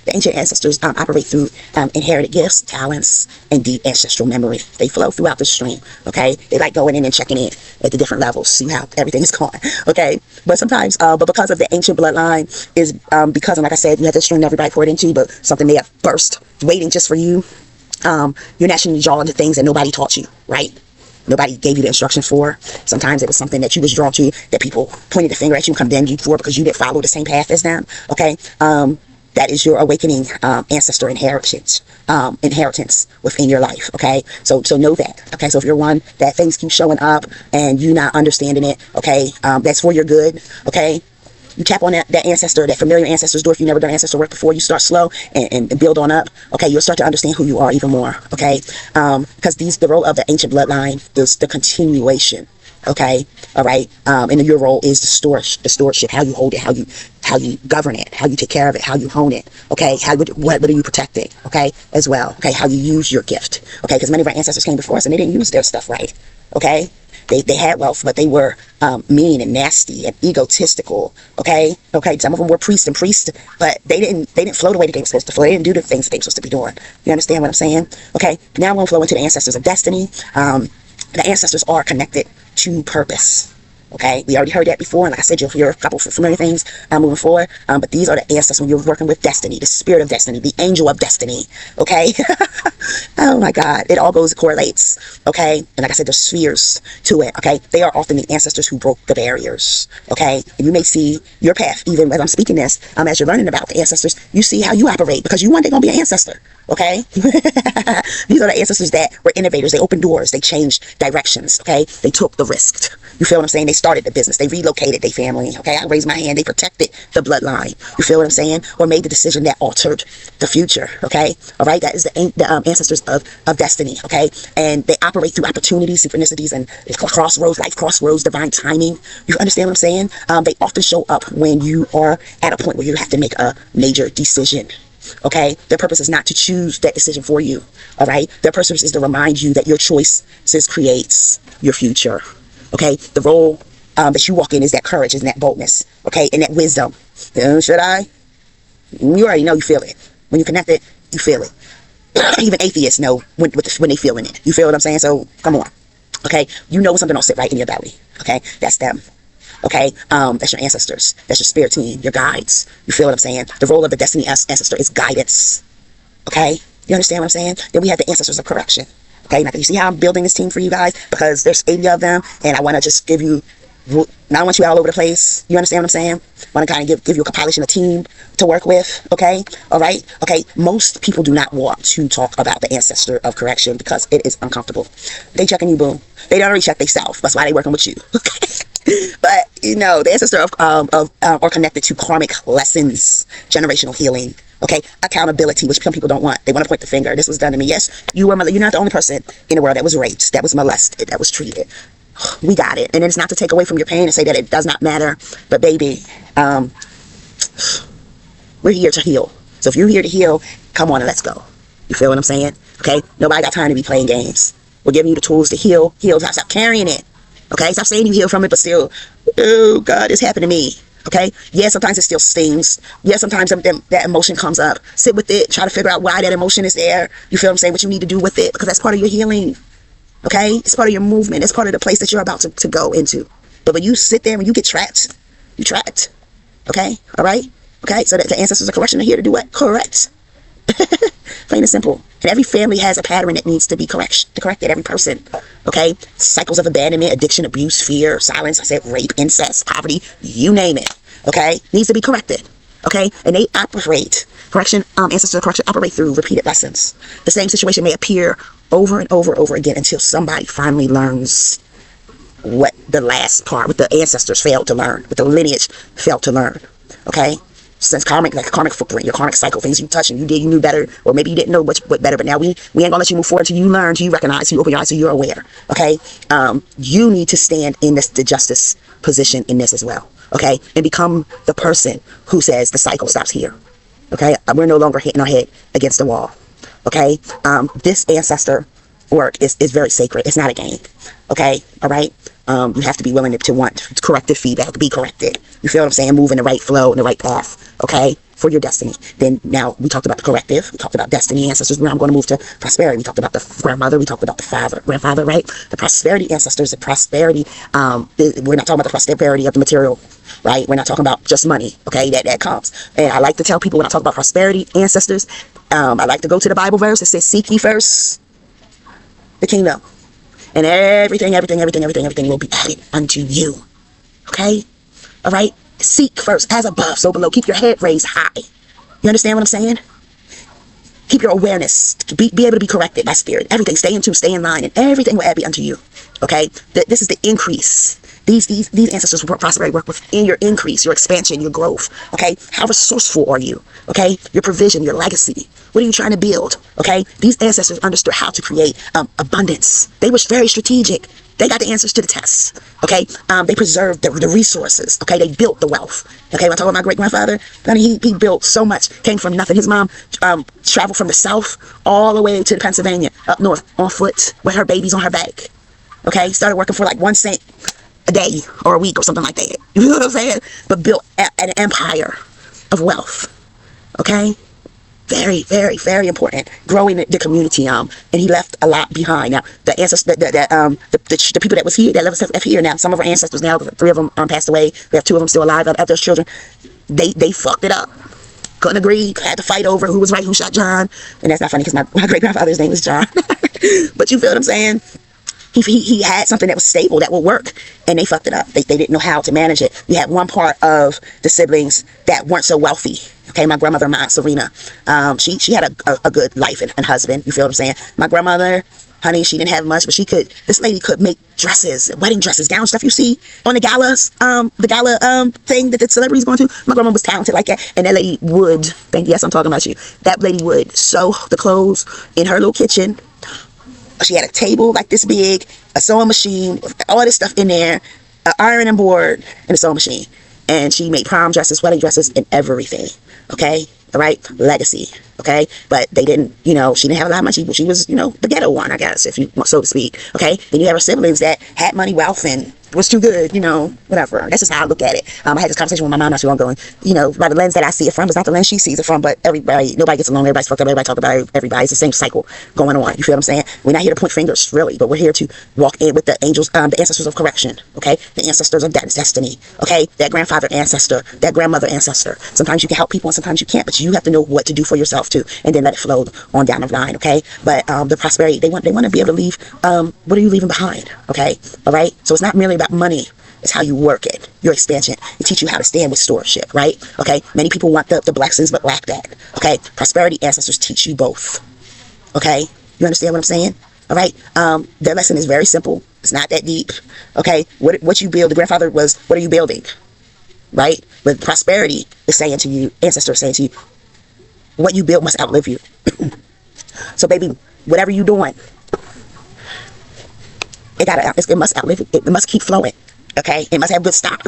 The ancient ancestors operate through inherited gifts, talents, and deep ancestral memory. They flow throughout the stream. Okay, they like going in and checking in at the different levels, see how everything is going. Okay, but sometimes, but because of the ancient bloodline is because, and like I said, you have to stream everybody pour it into, but something may have burst, waiting just for you. You're naturally drawn to things that nobody taught you, right? Nobody gave you the instruction for. Sometimes it was something that you was drawn to that people pointed the finger at you and condemned you for because you didn't follow the same path as them. Okay. That is your awakening ancestor inheritance within your life. Okay, so know that. Okay, so if you're one that things keep showing up and you're not understanding it, okay, that's for your good. Okay, you tap on that ancestor, that familiar ancestor's door. If you've never done ancestor work before, you start slow and build on up. Okay, you'll start to understand who you are even more. Okay, because the role of the ancient bloodline is the continuation. Okay, all right, and your role is the stewardship, how you hold it, how you govern it, how you take care of it, how you hone it. Okay, what are you protecting? Okay, as well. Okay, how you use your gift. Okay, because many of our ancestors came before us and they didn't use their stuff right. Okay, they had wealth, but they were mean and nasty and egotistical. Okay, some of them were priests, but they didn't flow the way that they were supposed to flow. They didn't do the things that they were supposed to be doing. You understand what I'm saying? Okay, now I'm going to flow into the ancestors of destiny. The ancestors are connected to purpose. Okay, we already heard that before, and like I said, you'll hear a couple of familiar things moving forward. But these are the ancestors when you're working with destiny, the spirit of destiny, the angel of destiny. Okay, oh my God, it all correlates. Okay, and like I said, there's spheres to it. Okay, they are often the ancestors who broke the barriers. Okay, and you may see your path even as I'm speaking this. As you're learning about the ancestors, you see how you operate because you one day gonna be an ancestor. Okay, these are the ancestors that were innovators. They opened doors. They changed directions. Okay, they took the risk. You feel what I'm saying? They started the business. They relocated their family. Okay, I raised my hand. They protected the bloodline. You feel what I'm saying? Or made the decision that altered the future. Okay, all right. That is the ancestors of destiny. Okay, and they operate through opportunities, synchronicities, and life crossroads, divine timing. You understand what I'm saying? They often show up when you are at a point where you have to make a major decision. Okay, their purpose is not to choose that decision for you. All right, their purpose is to remind you that your choices creates your future. Okay, the role that you walk in is that courage, is that boldness. Okay, and that wisdom. Should I? You already know, you feel it. When you connect it, you feel it. Even atheists know when they feeling it. You feel what I'm saying? So come on. Okay, you know when something don't sit right in your belly. Okay, that's them. Okay, that's your ancestors. That's your spirit team, your guides. You feel what I'm saying? The role of the destiny ancestor is guidance. Okay, you understand what I'm saying? Then we have the ancestors of correction. Okay, now you see how I'm building this team for you guys? Because there's 80 of them, and I want to just give you, now I want you all over the place. You understand what I'm saying? I want to kind of give you a compilation, a team to work with. Okay, all right? Okay, most people do not want to talk about the ancestor of correction because it is uncomfortable. They checking you, boom. They already check themselves. That's why they working with you. Okay. But you know, the ancestor are connected to karmic lessons, generational healing. Okay, accountability, which some people don't want. They want to point the finger. This was done to me. Yes, you're not the only person in the world that was raped, that was molested, that was treated. We got it. And it's not to take away from your pain and say that it does not matter. But baby, we're here to heal. So if you're here to heal, come on and let's go. You feel what I'm saying? Okay, nobody got time to be playing games. We're giving you the tools to heal. Stop carrying it. Okay, stop saying you heal from it, but still, oh God, it's happened to me. Okay, yeah, sometimes it still stings. Yeah, sometimes that emotion comes up. Sit with it, try to figure out why that emotion is there. You feel what I'm saying? What you need to do with it, because that's part of your healing. Okay, it's part of your movement. It's part of the place that you're about to go into. But when you sit there and you get trapped, you're trapped. Okay, all right. Okay, so that the ancestors of correction are here to do what? Correct. Plain and simple. And every family has a pattern that needs to be corrected. Every person. Okay, cycles of abandonment, addiction, abuse, fear, silence. I said rape, incest, poverty. You name it. Okay, needs to be corrected. Okay, and they operate ancestors of correction operate through repeated lessons. The same situation may appear over and over again until somebody finally learns what the last part, what the ancestors failed to learn, what the lineage failed to learn. Okay, since karmic, like a karmic footprint, your karmic cycle, things you touched and you did, you knew better, or maybe you didn't know what better, but now we ain't gonna let you move forward until you learn, till you recognize, till you open your eyes, till you're aware. Okay, you need to stand in the justice position in this as well. Okay, and become the person who says the cycle stops here. Okay, we're no longer hitting our head against the wall. Okay, this ancestor work is very sacred. It's not a game. Okay, all right. You have to be willing to want corrective feedback, be corrected. You feel what I'm saying? Move in the right flow, in the right path. Okay, for your destiny. Then now we talked about the corrective. We talked about destiny ancestors. Now I'm going to move to prosperity. We talked about the grandmother. We talked about the grandfather, right? The prosperity ancestors, the prosperity. We're not talking about the prosperity of the material, right? We're not talking about just money. Okay, that comes. And I like to tell people when I talk about prosperity ancestors, I like to go to the Bible verse that says, "Seek ye first the kingdom, and everything will be added unto you." Okay, all right. Seek first, as above, so below. Keep your head raised high. You understand what I'm saying? Keep your awareness. Be able to be corrected by spirit. Everything, stay in tune, stay in line, and everything will be unto you. Okay, this is the increase. These ancestors will prosperity work within your increase, your expansion, your growth. Okay, how resourceful are you? Okay, your provision, your legacy. What are you trying to build? Okay, these ancestors understood how to create abundance. They were very strategic. They got the answers to the tests. Okay, they preserved the resources. Okay, they built the wealth. Okay, when I talk about my great grandfather, he built so much. Came from nothing. His mom traveled from the south all the way to Pennsylvania, up north on foot with her babies on her back. Okay, started working for like 1 cent a day or a week or something like that. You know what I'm saying? But built an empire of wealth. Okay, very, very, very important. Growing the community. And he left a lot behind. Now the ancestors, the people that was here, that left here now. Some of our ancestors now, 3 of them passed away. We have 2 of them still alive after those children. They fucked it up. Couldn't agree. Had to fight over who was right, who shot John. And that's not funny because my great grandfather's name was John. But you feel what I'm saying? He had something that was stable, that would work, and they fucked it up. They didn't know how to manage it. You had one part of the siblings that weren't so wealthy. Okay, my grandmother, my Aunt Serena, she had a good life and husband. You feel what I'm saying? My grandmother, honey, she didn't have much, but this lady could make dresses, wedding dresses, gown stuff you see on the galas, thing that the celebrities going to. My grandma was talented like that, and that lady would, yes, I'm talking about you. That lady would sew the clothes in her little kitchen. She had a table like this big, a sewing machine, all this stuff in there, an ironing board, and a sewing machine. And she made prom dresses, wedding dresses, and everything. Okay? All right? Legacy. Okay? But they didn't, she didn't have a lot of money. She was, the ghetto one, I guess, if you so to speak. Okay? Then you have her siblings that had money, wealth, and was too good, whatever. That's just how I look at it. I had this conversation with my mom not too long ago, and, by the lens that I see it from, it's not the lens she sees it from, but nobody gets along, everybody's fucked up, everybody talk about everybody. It's the same cycle going on. You feel what I'm saying? We're not here to point fingers, really, but we're here to walk in with the angels, the ancestors of correction, okay? The ancestors of destiny, okay? That grandfather ancestor, that grandmother ancestor. Sometimes you can help people and sometimes you can't, but you have to know what to do for yourself too, and then let it flow on down the line, okay? But the prosperity, they want to be able to leave, what are you leaving behind, okay? All right? So it's not merely about money. It's how you work it, your expansion. It teach you how to stand with stewardship, right? Okay, many people want the blessings but lack that. Okay, prosperity ancestors teach you both. Okay, you understand what I'm saying? All right, their lesson is very simple. It's not that deep. Okay, what you build, the grandfather was, what are you building? Right? But prosperity is saying to you, ancestors saying to you, what you build must outlive you. So baby, whatever you're doing, it must outlive, it must keep flowing. Okay, it must have good stock.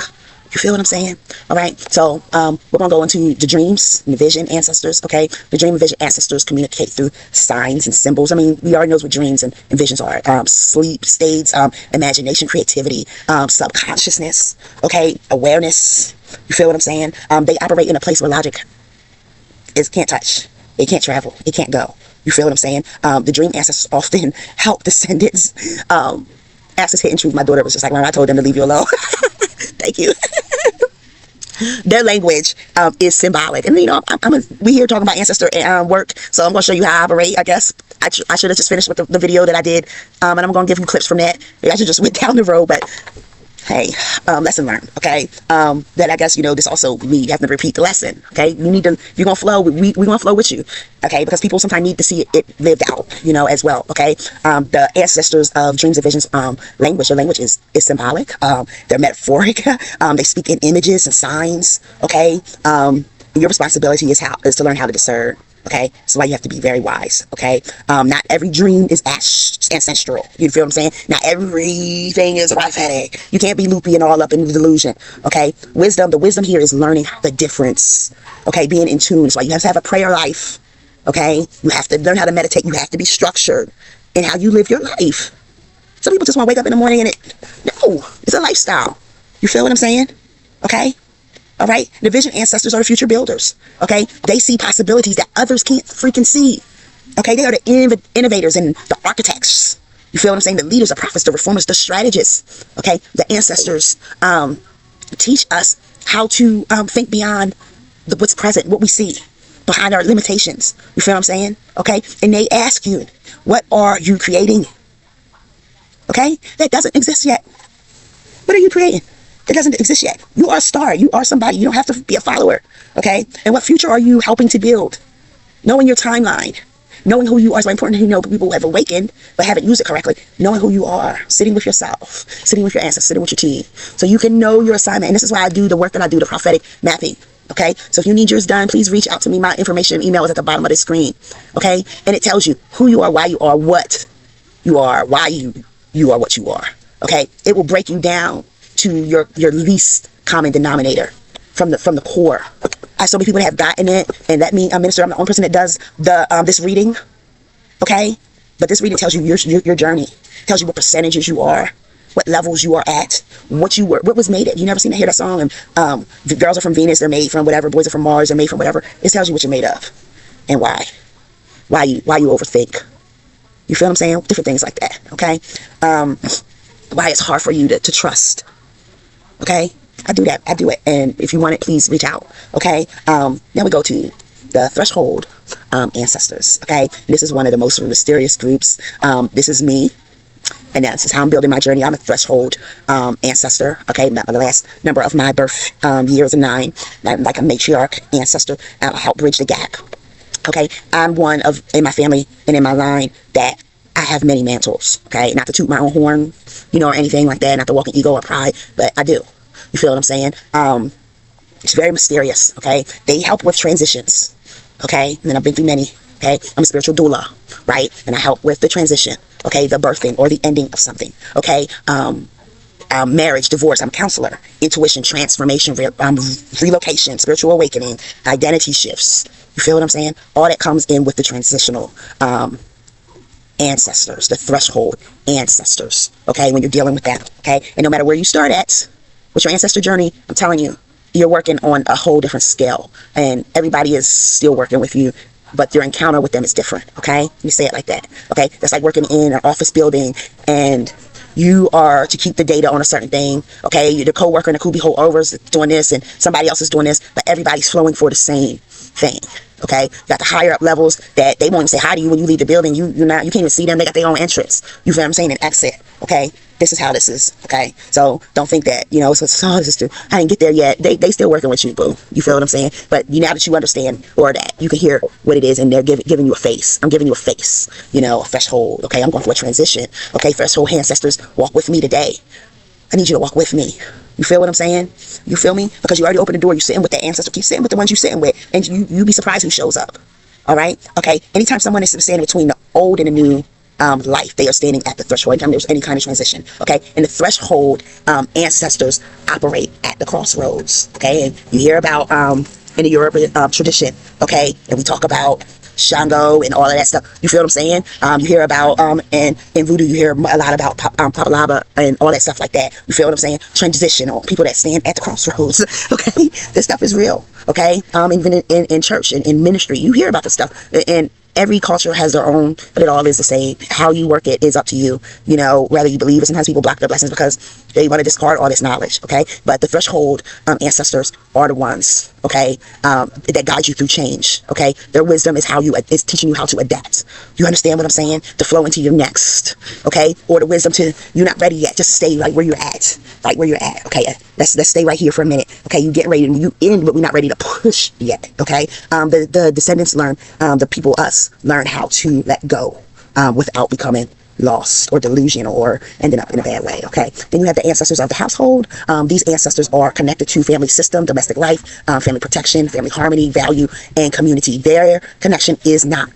You feel what I'm saying? All right, so we're gonna go into the dreams and the vision ancestors. Okay, the dream and vision ancestors communicate through signs and symbols. I mean, we already know what dreams and visions are. Sleep states, imagination, creativity, subconsciousness. Okay, awareness. You feel what I'm saying? They operate in a place where logic can't touch. It can't travel. It can't go. You feel what I'm saying? The dream ancestors often help descendants access hidden truth. My daughter was just like, "Mom, I told them to leave you alone." Thank you. Their language is symbolic, and we here talking about ancestor work, so I'm going to show you how I operate. I guess I should have just finished with the video that I did, and I'm going to give you clips from that. Maybe I should just went down the road, but hey, lesson learned. Okay, that I guess this also you have to repeat the lesson. Okay, you need to, if you're gonna flow, we're gonna flow with you. Okay, because people sometimes need to see it lived out, as well. Okay, the ancestors of dreams and visions, language. Their language is symbolic. They're metaphoric. They speak in images and signs. Okay, Your responsibility is to learn how to discern. Okay, so why you have to be very wise. Okay, not every dream is ancestral. You feel what I'm saying? Not everything is prophetic. You can't be loopy and all up in the delusion. Okay, the wisdom here is learning the difference. Okay, being in tune. So you have to have a prayer life. Okay, you have to learn how to meditate. You have to be structured in how you live your life. Some people just want to wake up in the morning and no, it's a lifestyle. You feel what I'm saying? Okay. All right. The vision ancestors are the future builders. Okay. They see possibilities that others can't freaking see. Okay. They are the innovators and the architects. You feel what I'm saying? The leaders, the prophets, the reformers, the strategists. Okay. The ancestors teach us how to think beyond what's present, what we see, behind our limitations. You feel what I'm saying? Okay. And they ask you, what are you creating? Okay. That doesn't exist yet. What are you creating? It doesn't exist yet. You are a star. You are somebody. You don't have to be a follower. Okay? And what future are you helping to build? Knowing your timeline. Knowing who you are is very important. You know people who have awakened but haven't used it correctly. Knowing who you are. Sitting with yourself. Sitting with your ancestors. Sitting with your team. So you can know your assignment. And this is why I do the work that I do, the prophetic mapping. Okay? So if you need yours done, please reach out to me. My information and email is at the bottom of the screen. Okay? And it tells you who you are, why you are, what you are, why you are what you are. Okay? It will break you down to your least common denominator from the core. I so many people that have gotten it, and that means minister. I'm the only person that does the this reading. Okay, but this reading tells you your journey. Tells you what percentages you are, what levels you are at, what was made of. You never seem to hear that song. And the girls are from Venus, they're made from whatever. Boys are from Mars, they're made from whatever. It tells you what you're made of, and why you overthink. You feel what I'm saying? Different things like that. Okay, why it's hard for you to trust. Okay, I do that. I do it. And if you want it, please reach out. Okay. Now we go to the threshold ancestors. Okay. This is one of the most mysterious groups. This is me. And this is how I'm building my journey. I'm a threshold ancestor. Okay. The last number of my birth year is a 9. I'm like a matriarch ancestor. I help bridge the gap. Okay. I'm one of, in my family and in my line, that I have many mantles. Okay. Not to toot my own horn, or anything like that. Not to walk in ego or pride, but I do. You feel what I'm saying? It's very mysterious. Okay. They help with transitions. Okay. And then I've been through many. Okay. I'm a spiritual doula, right? And I help with the transition. Okay. The birthing or the ending of something. Okay. Marriage, divorce. I'm a counselor. Intuition, transformation, relocation, spiritual awakening, identity shifts. You feel what I'm saying? All that comes in with the transitional ancestors, the threshold ancestors. Okay. When you're dealing with that. Okay. And no matter where you start at with your ancestor journey, I'm telling you, you're working on a whole different scale, and everybody is still working with you, but your encounter with them is different. Okay. Let me say it like that. Okay. That's like working in an office building, and you are to keep the data on a certain thing. Okay. You're the co-worker and the Kubi overs doing this, and somebody else is doing this, but everybody's flowing for the same thing. Okay. You got the higher up levels that they won't even say hi to you when you leave the building. You can't even see them. They got their own entrance. You feel what I'm saying? And exit. Okay. This is how this is. Okay. So don't think that, I didn't get there yet. They still working with you, boo. You feel what I'm saying? But now that you understand, or that you can hear what it is, and they're giving you a face. I'm giving you a face, a threshold. Okay. I'm going for a transition. Okay. Threshold ancestors, walk with me today. I need you to walk with me. You feel what I'm saying? You feel me? Because you already opened the door. You're sitting with the ancestor. Keep sitting with the ones you're sitting with, and you be surprised who shows up. All right. Okay. Anytime someone is standing between the old and the new life, they are standing at the threshold. Anytime there's any kind of transition. Okay. And the threshold ancestors operate at the crossroads. Okay. And you hear about in the European tradition. Okay. And we talk about Shango and all of that stuff. You feel what I'm saying? You hear about and in voodoo you hear a lot about Papalaba and all that stuff like that. You feel what I'm saying? Transitional people that stand at the crossroads. Okay, this stuff is real. Okay, even in church and in ministry, you hear about this stuff. And every culture has their own, but it all is the same. How you work it is up to you. Whether you believe it. Sometimes people block their blessings because they want to discard all this knowledge. Okay, but the threshold ancestors are the ones. Okay, that guide you through change. Okay, their wisdom is is teaching you how to adapt. You understand what I'm saying? To flow into your next. Okay, or the wisdom to you're not ready yet. Just stay right where you're at. Right where you're at. Okay, let's stay right here for a minute. Okay, you get ready and you in, but we're not ready to push yet. Okay, the descendants learn, the people us learn how to let go without becoming lost or delusional or ending up in a bad way. Okay, then you have the ancestors of the household. These ancestors are connected to family system, domestic life, family protection, family harmony, value, and community. Their connection is not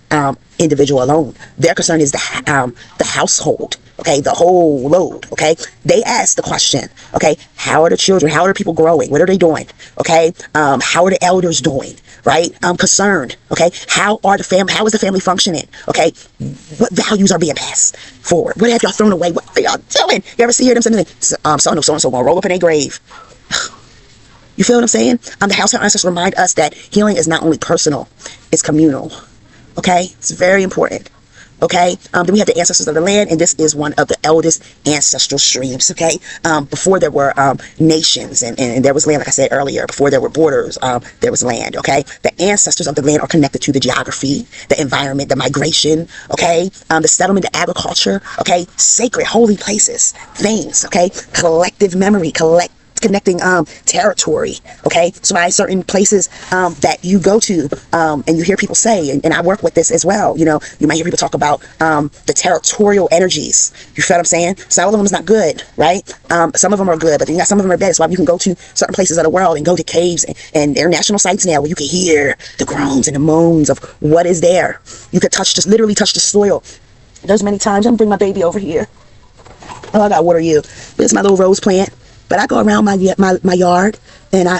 individual alone. Their concern is the household. Okay, the whole load. Okay, they ask the question. Okay, how are the children? How are people growing? What are they doing? Okay, how are the elders doing? Right, concerned. Okay, how are the family? How is the family functioning? Okay, what values are being passed forward? What have y'all thrown away? What are y'all doing? You ever see them saying, so and so gonna roll up in a grave? You feel what I'm saying? The household ancestors remind us that healing is not only personal, it's communal. Okay, it's very important. Okay, then we have the ancestors of the land, and this is one of the eldest ancestral streams. Okay, before there were nations and there was land, like I said earlier, before there were borders, there was land. Okay, the ancestors of the land are connected to the geography, the environment, the migration. Okay, the settlement, the agriculture. Okay, sacred, holy places, things. Okay, collective memory, connecting territory. Okay, so by certain places that you go to and you hear people say, and I work with this as well, you know, you might hear people talk about the territorial energies. You feel what I'm saying? Some of them is not good, right? Some of them are good, but you got some of them are bad. So you can go to certain places of the world and go to caves and there are national sites now where you can hear the groans and the moans of what is there. You could just literally touch the soil. There's many times I'm gonna bring my baby over here. Oh, I gotta water you. This is my little rose plant. But I go around my yard and I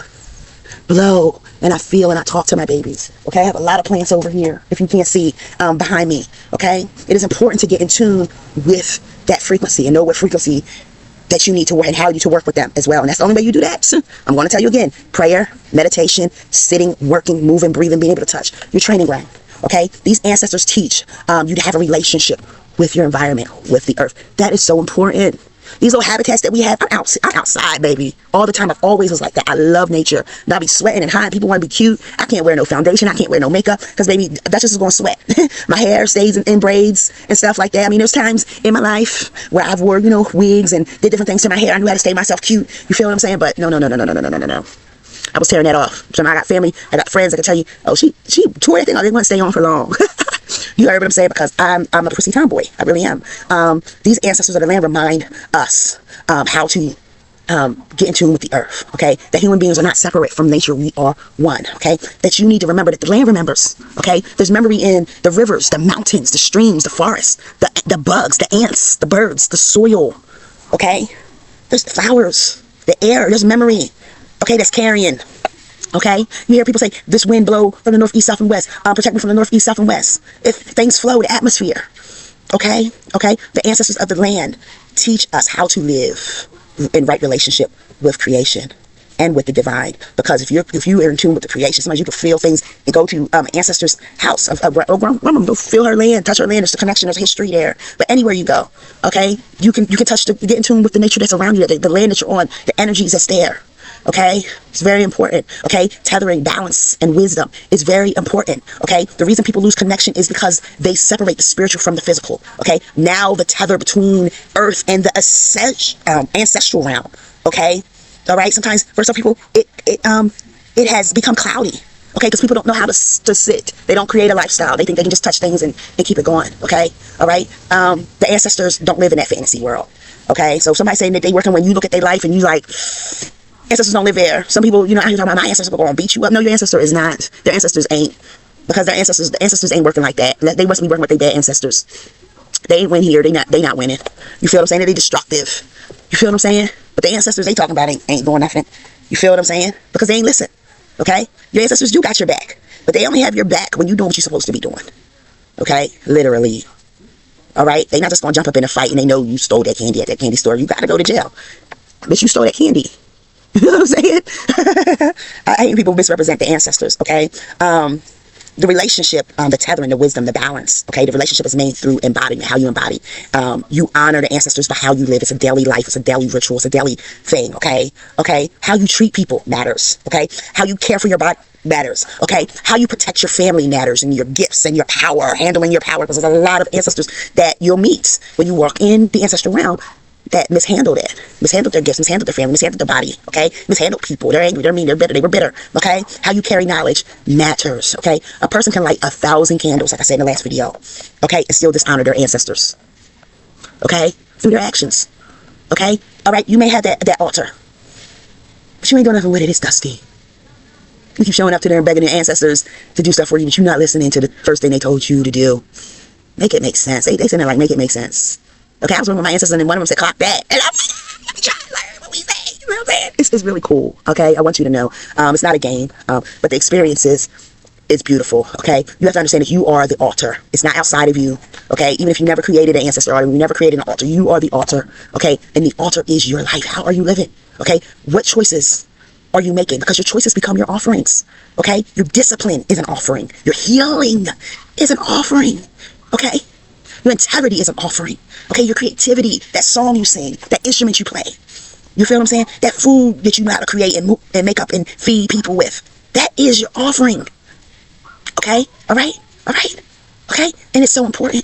blow and I feel and I talk to my babies. Okay, I have a lot of plants over here, if you can't see, behind me. Okay, it is important to get in tune with that frequency and know what frequency that you need to work and how you to work with them as well. And that's the only way you do that. I'm going to tell you again: prayer, meditation, sitting, working, moving, breathing, being able to touch your training ground. Okay, these ancestors teach you to have a relationship with your environment, with the earth. That is so important. These little habitats that we have, I'm outside, baby, all the time. I've always was like that. I love nature. And I be sweating and hiding. People want to be cute. I can't wear no foundation. I can't wear no makeup because, baby, Duchess is going to sweat. My hair stays in braids and stuff like that. I mean, there's times in my life where I've wore, you know, wigs and did different things to my hair. I knew how to stay myself cute. You feel what I'm saying? But no. I was tearing that off. So now I got family, I got friends that can tell you, oh, she tore that thing. I didn't want to stay on for long. You heard what I'm saying? Because I'm a prissy tomboy. I really am. These ancestors of the land remind us how to get in tune with the earth. Okay, that human beings are not separate from nature. We are one. Okay, that you need to remember that the land remembers. Okay, there's memory in the rivers, the mountains, the streams, the forests, the bugs, the ants, the birds, the soil. Okay, there's the flowers, the air. There's memory. Okay, that's carrying. Okay, you hear people say, this wind blow from the north, east, south, and west. Protect me from the north, east, south, and west. If things flow, the atmosphere. Okay, the ancestors of the land teach us how to live in right relationship with creation and with the divine. Because if you are in tune with the creation, sometimes you can feel things and go to ancestors' house go feel her land, touch her land. There's a connection, there's history there. But anywhere you go, okay, you can get in tune with the nature that's around you, the land that you're on, the energies that's there. Okay, it's very important. Okay, tethering, balance, and wisdom is very important. Okay, the reason people lose connection is because they separate the spiritual from the physical. Okay, now the tether between earth and the ancestral realm. Okay, all right. Sometimes for some people, it has become cloudy. Okay, because people don't know how to sit. They don't create a lifestyle. They think they can just touch things and keep it going. Okay, all right. The ancestors don't live in that fantasy world. Okay, so somebody saying that they working when you look at their life and you like, ancestors don't live there. Some people, you know, I hear talking about my ancestors are going to beat you up. No, your ancestor is not. Their ancestors ain't. Because the ancestors ain't working like that. They must be working with their dead ancestors. They ain't win here. They not winning. You feel what I'm saying? They destructive. You feel what I'm saying? But the ancestors they talking about ain't doing nothing. You feel what I'm saying? Because they ain't listen. Okay? Your ancestors do got your back. But they only have your back when you doing what you're supposed to be doing. Okay? Literally. All right? They not just going to jump up in a fight and they know you stole that candy at that candy store. You got to go to jail. But you stole that candy. You know what I'm saying? I hate people misrepresent the ancestors, okay? The relationship, the tethering, the wisdom, the balance, okay? The relationship is made through embodiment, how you embody. You honor the ancestors by how you live. It's a daily life. It's a daily ritual. It's a daily thing, okay? Okay? How you treat people matters, okay? How you care for your body matters, okay? How you protect your family matters, and your gifts and your power, handling your power, because there's a lot of ancestors that you'll meet when you walk in the ancestral realm that mishandled their gifts, mishandled their family, mishandled their body, okay? Mishandled people. They're angry, they're mean, they're bitter, they were bitter, okay? How you carry knowledge matters, okay? A person can light 1,000 candles, like I said in the last video, okay, and still dishonor their ancestors. okay? Through their actions, okay? All right, you may have that altar, but you ain't doing nothing with it. It's dusty. You keep showing up to there and begging your ancestors to do stuff for you, but you're not listening to the first thing they told you to do. Make it make sense. They said like, make it make sense. Okay, I was working with my ancestors and one of them said, clock that. And I'm trying to learn what we say. You know what I'm saying? It's really cool, okay? I want you to know. It's not a game, but the experiences is beautiful, okay? You have to understand that you are the altar. It's not outside of you, okay? Even if you never created an ancestor altar, you never created an altar, you are the altar, okay? And the altar is your life. How are you living, okay? What choices are you making? Because your choices become your offerings, okay? Your discipline is an offering. Your healing is an offering, okay? Your integrity is an offering, okay? Your creativity, that song you sing, that instrument you play, you feel what I'm saying? That food that you know how to create and make up and feed people with, that is your offering, okay? All right? Okay? And it's so important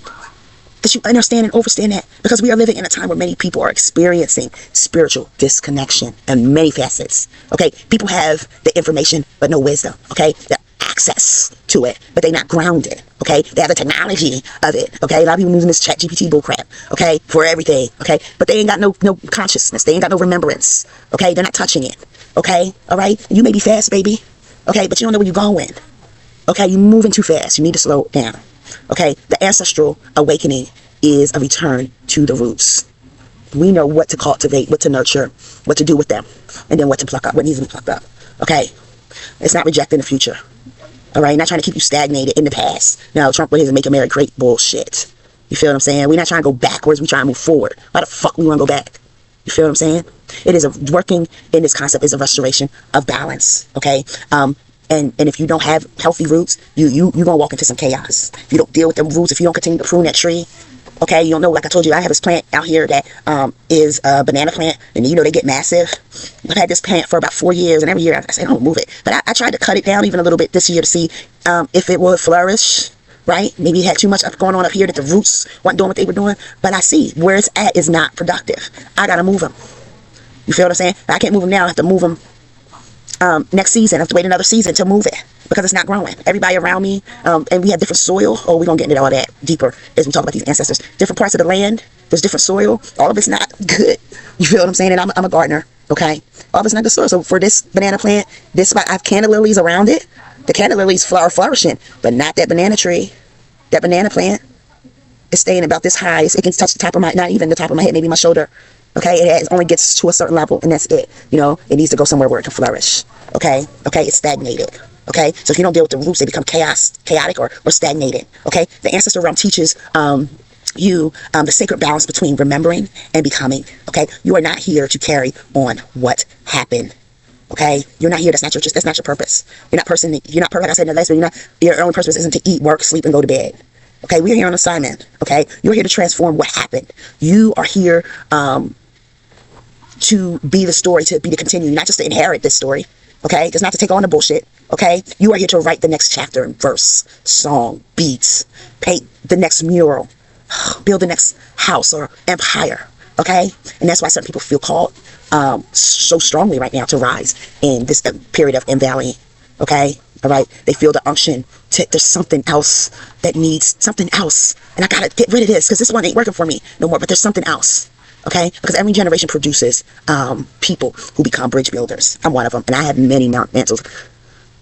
that you understand and understand that, because we are living in a time where many people are experiencing spiritual disconnection in many facets, okay? People have the information but no wisdom, okay? The access to it, but they're not grounded, okay? They have the technology of it, okay? A lot of people using this chat GPT bullcrap, okay? For everything, okay? But they ain't got no consciousness. They ain't got no remembrance, okay? They're not touching it, okay? All right? You may be fast, baby, okay? But you don't know where you're going, okay? You're moving too fast. You need to slow down. Okay, the ancestral awakening is a return to the roots. We know what to cultivate, what to nurture, what to do with them, and then what to pluck up, what needs to be plucked up. Okay, it's not rejecting the future. All right, not trying to keep you stagnated in the past. No, Trump with his make America great bullshit. You feel what I'm saying? We're not trying to go backwards. We're trying to move forward. Why the fuck we want to go back? You feel what I'm saying? It is working in this concept is a restoration of balance. Okay. And if you don't have healthy roots, you're going to walk into some chaos. If you don't deal with the roots, if you don't continue to prune that tree, okay, you don't know, like I told you, I have this plant out here that is a banana plant, and you know, they get massive. I've had this plant for about 4 years, and every year I say, don't move it. But I tried to cut it down even a little bit this year to see if it would flourish, right? Maybe it had too much going on up here that the roots weren't doing what they were doing. But I see where it's at is not productive. I got to move them. You feel what I'm saying? I can't move them now. I have to move them next season. I have to wait another season to move it because it's not growing. Everybody around me, and we have different soil. Oh, we're going to get into all that deeper as we talk about these ancestors. Different parts of the land, there's different soil. All of it's not good. You feel what I'm saying? And I'm a gardener, okay? All of it's not good soil. So for this banana plant, this spot, I have canna lilies around it. The canna lilies are flourishing, but not that banana tree. That banana plant is staying about this high. It can touch the top of my, not even the top of my head, maybe my shoulder. Okay, it only gets to a certain level, and that's it. You know, it needs to go somewhere where it can flourish. Okay, it's stagnated. Okay, so if you don't deal with the roots, they become chaotic or stagnated. Okay, the ancestor realm teaches you the sacred balance between remembering and becoming. Okay, you are not here to carry on what happened. Okay, you're not here. That's not your purpose. You're not perfect. Like I said in the last video, your only purpose isn't to eat, work, sleep, and go to bed. Okay, we're here on assignment. Okay, you're here to transform what happened. You are here to be the story, to be the continue, not just to inherit this story, okay? Just not to take on the bullshit, okay? You are here to write the next chapter, verse, song, beats, paint the next mural, build the next house or empire, okay? And that's why certain people feel called so strongly right now to rise in this period of unveiling, okay? All right? They feel the unction there's something else that needs something else, and I gotta get rid of this because this one ain't working for me no more, but there's something else. Okay, because every generation produces people who become bridge builders. I'm one of them, and I have many mantles,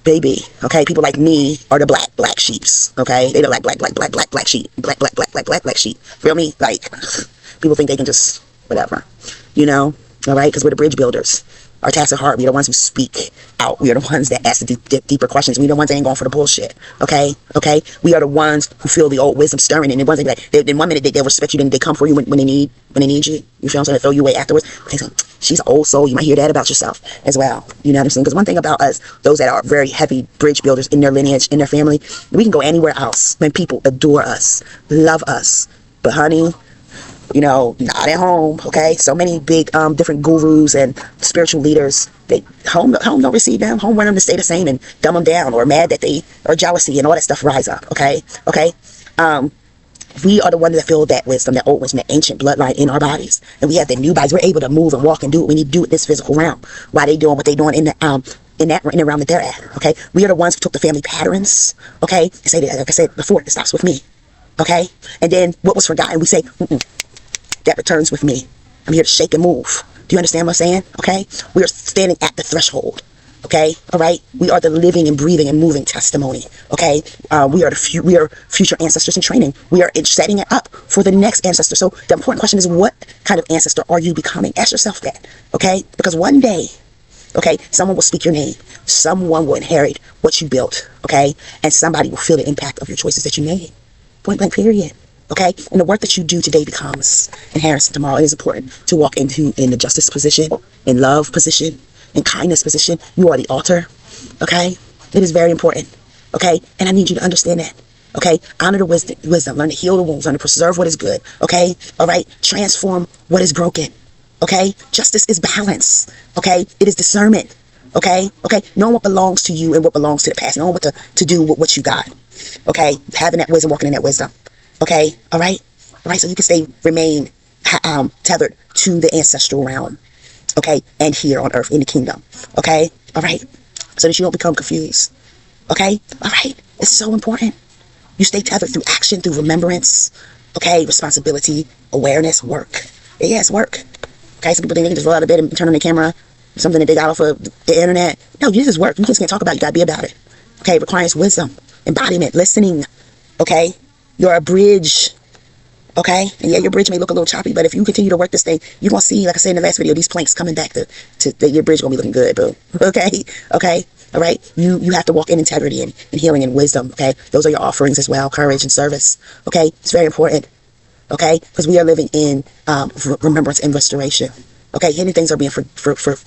baby. Okay, people like me are the black sheeps. Okay, they the black sheep, black sheep. Feel me? Like people think they can just whatever, you know? All right, because we're the bridge builders. Our tasks are hard. We're the ones who speak out. We are the ones that ask the deeper questions. We're the ones that ain't going for the bullshit. Okay? We are the ones who feel the old wisdom stirring, and the ones that be like, in 1 minute they'll respect you, then they come for you when they need you. You feel what I'm saying? They throw you away afterwards. They say, she's an old soul. You might hear that about yourself as well. You know what I'm saying? Because one thing about us, those that are very heavy bridge builders in their lineage, in their family, we can go anywhere else when people adore us, love us. But honey, you know, not at home, okay? So many big different gurus and spiritual leaders, home don't receive them. Home want them to stay the same and dumb them down, or mad that they are jealousy and all that stuff rise up, okay? We are the ones that feel that wisdom, that old wisdom, that ancient bloodline in our bodies. And we have the new bodies. We're able to move and walk and do what we need to do in this physical realm while they doing what they doing in the realm that they're at, okay? We are the ones who took the family patterns, okay? And say that, like I said before, it stops with me, okay? And then what was forgotten, we say, that returns with me. I'm here to shake and move. Do you understand what I'm saying? Okay? We are standing at the threshold. Okay? All right? We are the living and breathing and moving testimony. Okay? We are future ancestors in training. We are setting it up for the next ancestor. So the important question is, what kind of ancestor are you becoming? Ask yourself that. Okay? Because one day, okay, someone will speak your name. Someone will inherit what you built. Okay? And somebody will feel the impact of your choices that you made. Point blank period. Okay? And the work that you do today becomes inheritance tomorrow. It is important to walk in the justice position, in love position, in kindness position. You are the altar. Okay? It is very important. Okay? And I need you to understand that. Okay? Honor the wisdom. Learn to heal the wounds. Learn to preserve what is good. Okay? All right? Transform what is broken. Okay? Justice is balance. Okay? It is discernment. Okay? Okay? Knowing what belongs to you and what belongs to the past. Knowing what to do with what you got. Okay? Having that wisdom, walking in that wisdom. Okay? All right? All right? So you can remain tethered to the ancestral realm. Okay? And here on earth, in the kingdom. Okay? All right? So that you don't become confused. Okay? All right? It's so important. You stay tethered through action, through remembrance. Okay? Responsibility, awareness, work. Yeah, it's work. Okay? Some people think they can just roll out of bed and turn on the camera. Something that they got off of the internet. No, this is work. You just can't talk about it. You gotta be about it. Okay? It requires wisdom, embodiment, listening. Okay? You're a bridge. Okay? And yeah, your bridge may look a little choppy, but if you continue to work this thing, you're going to see, like I said in the last video, these planks coming back to your bridge going to be looking good, boo. Okay? Okay? All right? You have to walk in integrity and healing and wisdom. Okay? Those are your offerings as well, courage and service. Okay? It's very important. Okay? Because we are living in remembrance and restoration. Okay? Hidden things are being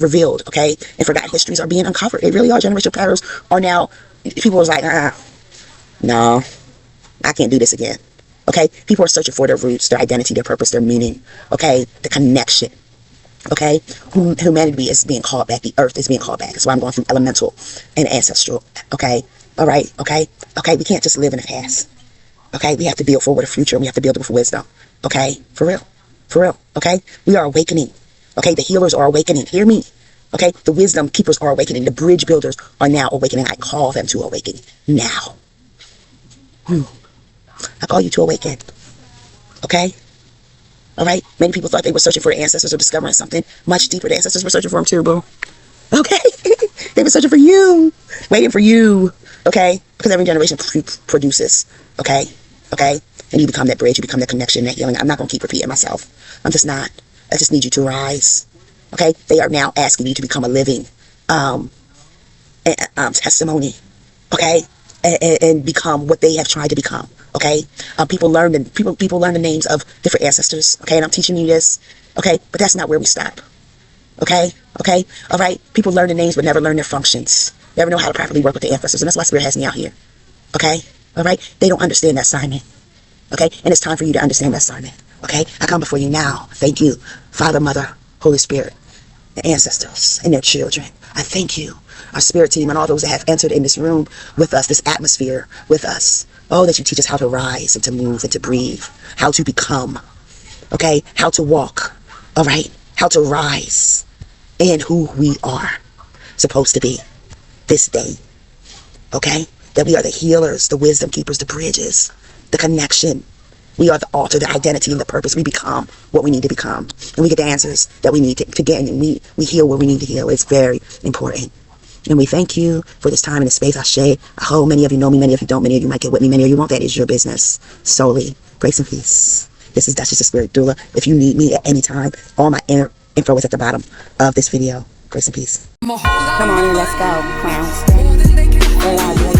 revealed. Okay? And forgotten histories are being uncovered. They really are. Generational patterns are now, people are like, no, I can't do this again. Okay? People are searching for their roots, their identity, their purpose, their meaning. Okay? The connection. Okay? Humanity is being called back. The earth is being called back. That's why I'm going through elemental and ancestral. Okay? All right? Okay? Okay? We can't just live in the past. Okay? We have to build forward a future. We have to build with wisdom. Okay? For real. For real. Okay? We are awakening. Okay? The healers are awakening. Hear me. Okay? The wisdom keepers are awakening. The bridge builders are now awakening. I call them to awaken now. I call you to awaken. Okay? All right? Many people thought they were searching for their ancestors or discovering something much deeper. The ancestors were searching for them too, boo. Okay? They were searching for you. Waiting for you. Okay? Because every generation produces. Okay? Okay? And you become that bridge. You become that connection, that healing. I'm not going to keep repeating myself. I'm just not. I just need you to rise. Okay? They are now asking you to become a living testimony. Okay? And become what they have tried to become. Okay? People learn the names of different ancestors. Okay? And I'm teaching you this. Okay? But that's not where we stop. Okay? Okay? All right? People learn the names but never learn their functions. Never know how to properly work with the ancestors. And that's why Spirit has me out here. Okay? All right? They don't understand that assignment. Okay? And it's time for you to understand that assignment. Okay? I come before you now. Thank you, Father, Mother, Holy Spirit, the ancestors and their children. I thank you, our spirit team, and all those that have entered in this room with us, this atmosphere with us. Oh, that you teach us how to rise and to move and to breathe, how to become, okay, how to walk, all right, how to rise in who we are supposed to be this day, okay, that we are the healers, the wisdom keepers, the bridges, the connection. We are the altar, the identity, and the purpose. We become what we need to become. And we get the answers that we need to get. And we heal where we need to heal. It's very important. And we thank you for this time and this space. I hope many of you know me, many of you don't, many of you might get with me, many of you won't. That is your business solely. Grace and peace. This is Duchess the Spirit Doula. If you need me at any time, all my info is at the bottom of this video. Grace and peace. Come on in, let's go, clowns.